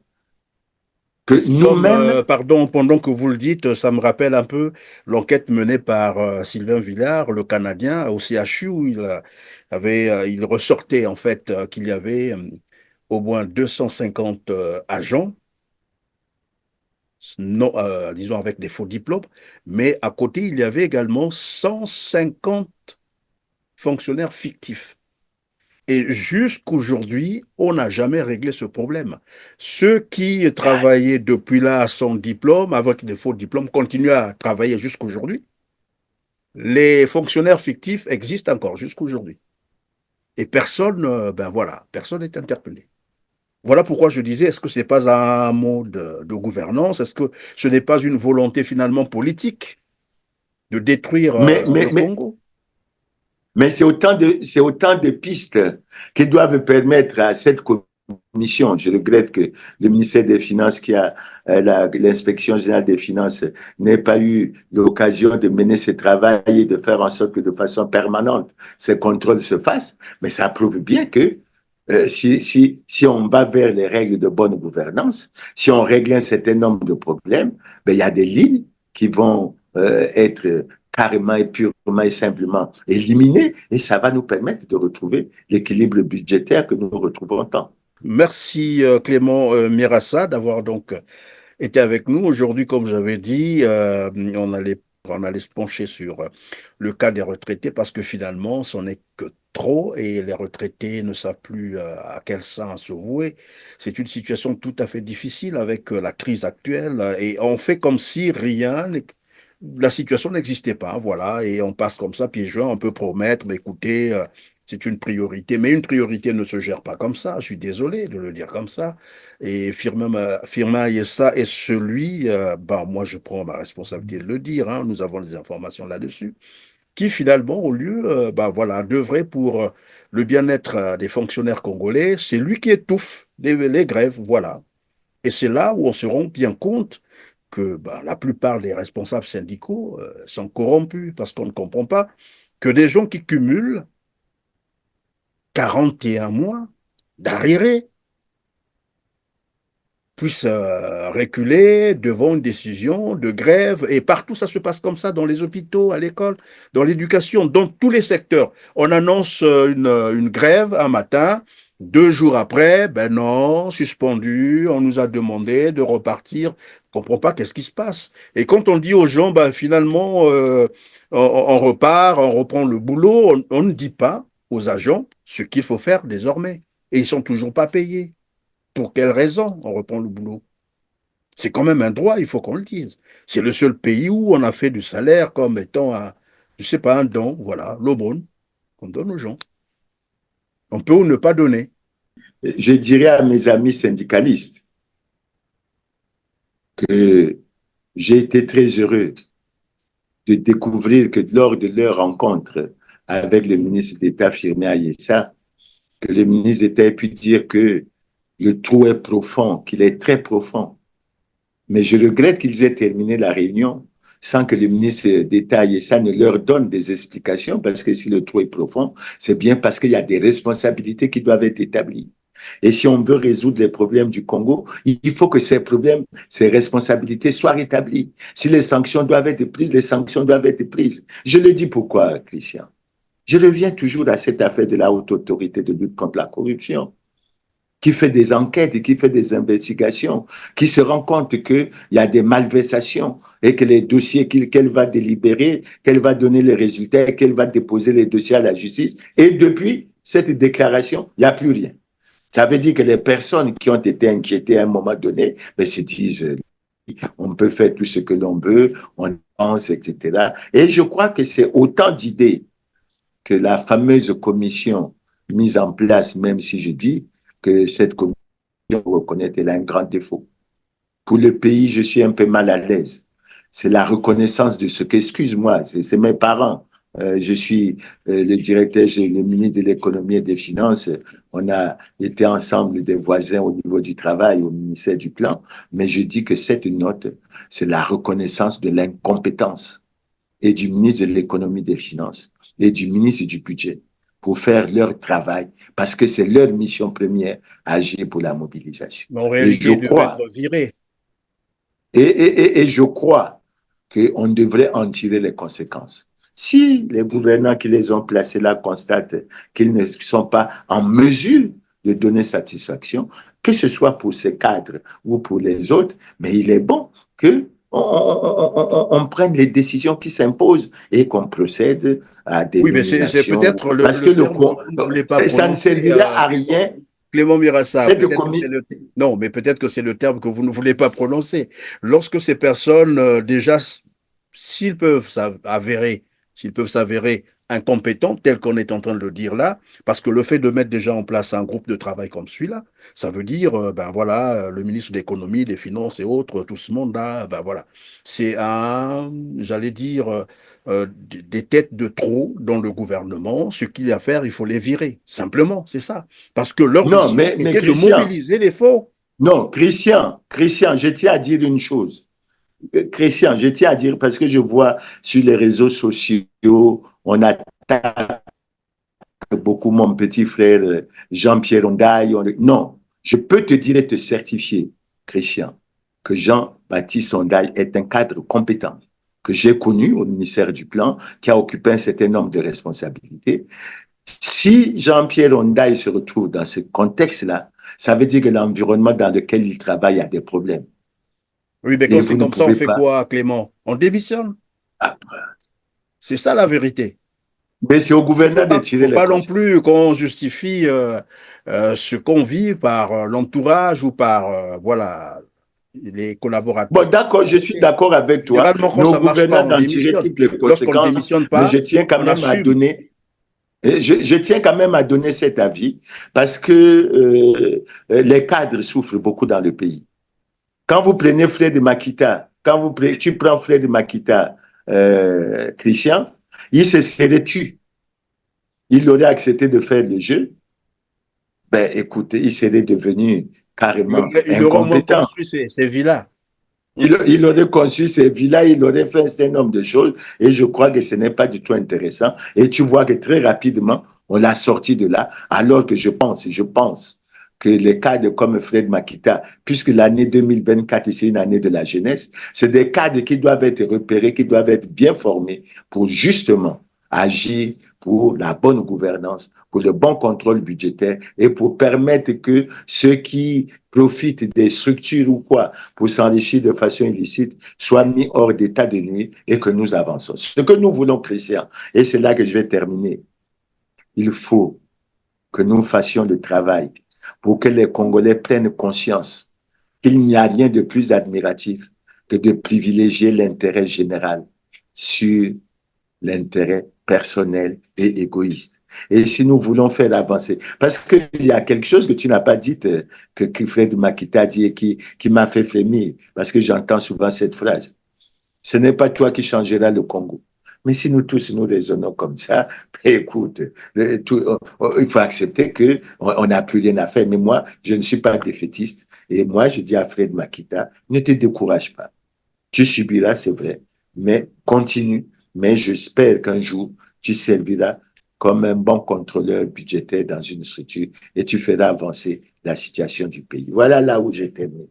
que nous-mêmes... pardon, pendant que vous le dites, ça me rappelle un peu l'enquête menée par Sylvain Villard, le Canadien, au CHU, où il ressortait en fait qu'il y avait au moins 250 agents, non, disons avec des faux diplômes, mais à côté, il y avait également 150 fonctionnaires fictifs. Et jusqu'aujourd'hui, on n'a jamais réglé ce problème. Ceux qui travaillaient depuis là sans diplôme, avec des faux diplômes, continuent à travailler jusqu'aujourd'hui. Les fonctionnaires fictifs existent encore jusqu'aujourd'hui. Et personne, personne n'est interpellé. Voilà pourquoi je disais, est-ce que ce n'est pas un mode de gouvernance? Est-ce que ce n'est pas une volonté finalement politique de détruire le Congo? Mais c'est autant de pistes qui doivent permettre à cette commission. Je regrette que le ministère des Finances, qui a l'inspection générale des finances, n'ait pas eu l'occasion de mener ce travail et de faire en sorte que de façon permanente, ces contrôles se fassent. Mais ça prouve bien que si on va vers les règles de bonne gouvernance, si on règle un certain nombre de problèmes, ben, il y a des lignes qui vont être carrément et purement et simplement éliminées, et ça va nous permettre de retrouver l'équilibre budgétaire que nous retrouvons tant. Merci Clément Mirassa d'avoir donc été avec nous. Aujourd'hui, comme j'avais dit, on allait se pencher sur le cas des retraités parce que finalement, c'en est que trop et les retraités ne savent plus à quel sens se vouer. C'est une situation tout à fait difficile avec la crise actuelle et on fait comme si la situation n'existait pas, voilà, et on passe comme ça, pieds joints, on peut promettre, mais écoutez, c'est une priorité, mais une priorité ne se gère pas comme ça, je suis désolé de le dire comme ça, et Firmin Yessa est celui, moi je prends ma responsabilité de le dire, hein, nous avons des informations là-dessus, qui finalement, au lieu, devrait pour le bien-être des fonctionnaires congolais, c'est lui qui étouffe les grèves, voilà. Et c'est là où on se rend bien compte que la plupart des responsables syndicaux sont corrompus parce qu'on ne comprend pas que des gens qui cumulent 41 mois d'arriérés puissent reculer devant une décision de grève. Et partout, ça se passe comme ça, dans les hôpitaux, à l'école, dans l'éducation, dans tous les secteurs. On annonce une grève un matin, 2 jours après, ben non, suspendu, on nous a demandé de repartir. On ne comprend pas qu'est-ce qui se passe. Et quand on dit aux gens, finalement, on repart, on reprend le boulot, on ne dit pas aux agents ce qu'il faut faire désormais. Et ils ne sont toujours pas payés. Pour quelle raison on reprend le boulot? C'est quand même un droit, il faut qu'on le dise. C'est le seul pays où on a fait du salaire comme étant un don, voilà, l'aumône qu'on donne aux gens. On peut ou ne pas donner. Je dirais à mes amis syndicalistes que j'ai été très heureux de découvrir que lors de leur rencontre avec le ministre d'État Firmin Yessa, que le ministre d'État ait pu dire que le trou est profond, qu'il est très profond. Mais je regrette qu'ils aient terminé la réunion sans que le ministre d'État Yessa ne leur donne des explications, parce que si le trou est profond, c'est bien parce qu'il y a des responsabilités qui doivent être établies. Et si on veut résoudre les problèmes du Congo, il faut que ces problèmes, ces responsabilités soient rétablies. Si les sanctions doivent être prises, les sanctions doivent être prises. Je le dis pourquoi, Christian. Je reviens toujours à cette affaire de la haute autorité de lutte contre la corruption, qui fait des enquêtes et qui fait des investigations, qui se rend compte qu'il y a des malversations et que les dossiers qu'elle va délibérer, qu'elle va donner les résultats et qu'elle va déposer les dossiers à la justice. Et depuis cette déclaration, il n'y a plus rien. Ça veut dire que les personnes qui ont été inquiétées à un moment donné, se disent, on peut faire tout ce que l'on veut, on pense, etc. Et je crois que c'est autant d'idées que la fameuse commission mise en place, même si je dis que cette commission, reconnaît qu'elle a un grand défaut. Pour le pays, je suis un peu mal à l'aise. C'est la reconnaissance de ce excuse-moi, c'est mes parents Je suis le directeur, le ministre de l'économie et des finances. On a été ensemble des voisins au niveau du travail, au ministère du Plan. Mais je dis que cette note, c'est la reconnaissance de l'incompétence et du ministre de l'économie et des finances et du ministre du budget pour faire leur travail parce que c'est leur mission première, agir pour la mobilisation. Mais en réalité, ils devaient être virés. Et je crois qu'on devrait en tirer les conséquences. Si les gouvernants qui les ont placés là constatent qu'ils ne sont pas en mesure de donner satisfaction, que ce soit pour ces cadres ou pour les autres, mais il est bon que on prenne les décisions qui s'imposent et qu'on procède à des nominations. Oui, mais c'est peut-être parce que ça ne servira à rien. Clément Mirassa, non, mais peut-être que c'est le terme que vous ne voulez pas prononcer. Lorsque ces personnes, déjà, s'ils peuvent s'avérer incompétents, tel qu'on est en train de le dire là, parce que le fait de mettre déjà en place un groupe de travail comme celui-là, ça veut dire, ben voilà, le ministre de l'économie, des finances et autres, tout ce monde-là, ben voilà, c'est j'allais dire, des têtes de trop dans le gouvernement. Ce qu'il y a à faire, il faut les virer. Simplement, c'est ça. Parce que leur mission était de mobiliser les fonds. Non, Christian, je tiens à dire une chose. Christian, je tiens à dire, parce que je vois sur les réseaux sociaux, on attaque beaucoup mon petit frère Jean-Pierre Ondaï. Non, je peux te dire et te certifier, Christian, que Jean-Baptiste Ondaï est un cadre compétent que j'ai connu au ministère du Plan, qui a occupé un certain nombre de responsabilités. Si Jean-Pierre Ondaï se retrouve dans ce contexte-là, ça veut dire que l'environnement dans lequel il travaille a des problèmes. Oui, mais quand c'est comme ça, on fait quoi, Clément? On démissionne. C'est ça la vérité. Mais c'est au gouverneur de tirer les conséquences. Pas non plus qu'on justifie ce qu'on vit par l'entourage ou par voilà, les collaborateurs. Bon, d'accord, je suis d'accord avec toi. Nos gouverneurs d'en tirer toutes les conséquences. Démissionne pas, mais je tiens quand même à donner. Je tiens quand même à donner cet avis parce que les cadres souffrent beaucoup dans le pays. Quand vous prenez Fred Makita, tu prends Fred Makita, Christian, il se serait tué. Il aurait accepté de faire le jeu. Ben, écoutez, il serait devenu carrément il incompétent. Il aurait construit ces villas. Il aurait conçu ces villas, il aurait fait un certain nombre de choses et je crois que ce n'est pas du tout intéressant. Et tu vois que très rapidement, on l'a sorti de là, alors que je pense que les cadres comme Fred Makita, puisque l'année 2024, c'est une année de la jeunesse, c'est des cadres qui doivent être repérés, qui doivent être bien formés pour justement agir pour la bonne gouvernance, pour le bon contrôle budgétaire et pour permettre que ceux qui profitent des structures ou quoi pour s'enrichir de façon illicite soient mis hors d'état de nuire et que nous avançons. Ce que nous voulons, Christian, et c'est là que je vais terminer, il faut que nous fassions le travail pour que les Congolais prennent conscience qu'il n'y a rien de plus admiratif que de privilégier l'intérêt général sur l'intérêt personnel et égoïste. Et si nous voulons faire avancer, parce qu'il y a quelque chose que tu n'as pas dit, que Fred Makita a dit et qui m'a fait frémir, parce que j'entends souvent cette phrase. Ce n'est pas toi qui changeras le Congo. Mais si nous tous nous raisonnons comme ça, écoute, il faut accepter qu'on n'a plus rien à faire. Mais moi, je ne suis pas défaitiste. Et moi, je dis à Fred Makita, ne te décourage pas. Tu subiras, c'est vrai, mais continue. Mais j'espère qu'un jour, tu serviras comme un bon contrôleur budgétaire dans une structure et tu feras avancer la situation du pays. Voilà là où j'ai terminé.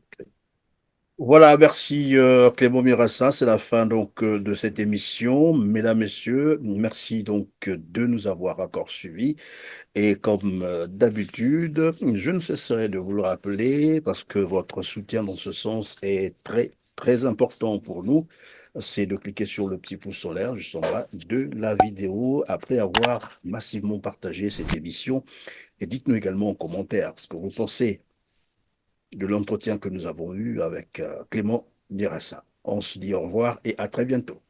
Voilà, merci Clément Mirassa, c'est la fin donc de cette émission. Mesdames, Messieurs, merci donc de nous avoir encore suivis. Et comme d'habitude, je ne cesserai de vous le rappeler parce que votre soutien dans ce sens est très, très important pour nous. C'est de cliquer sur le petit pouce solaire juste en bas de la vidéo après avoir massivement partagé cette émission. Et dites-nous également en commentaire ce que vous pensez de l'entretien que nous avons eu avec Clément Mirassa. On se dit au revoir et à très bientôt.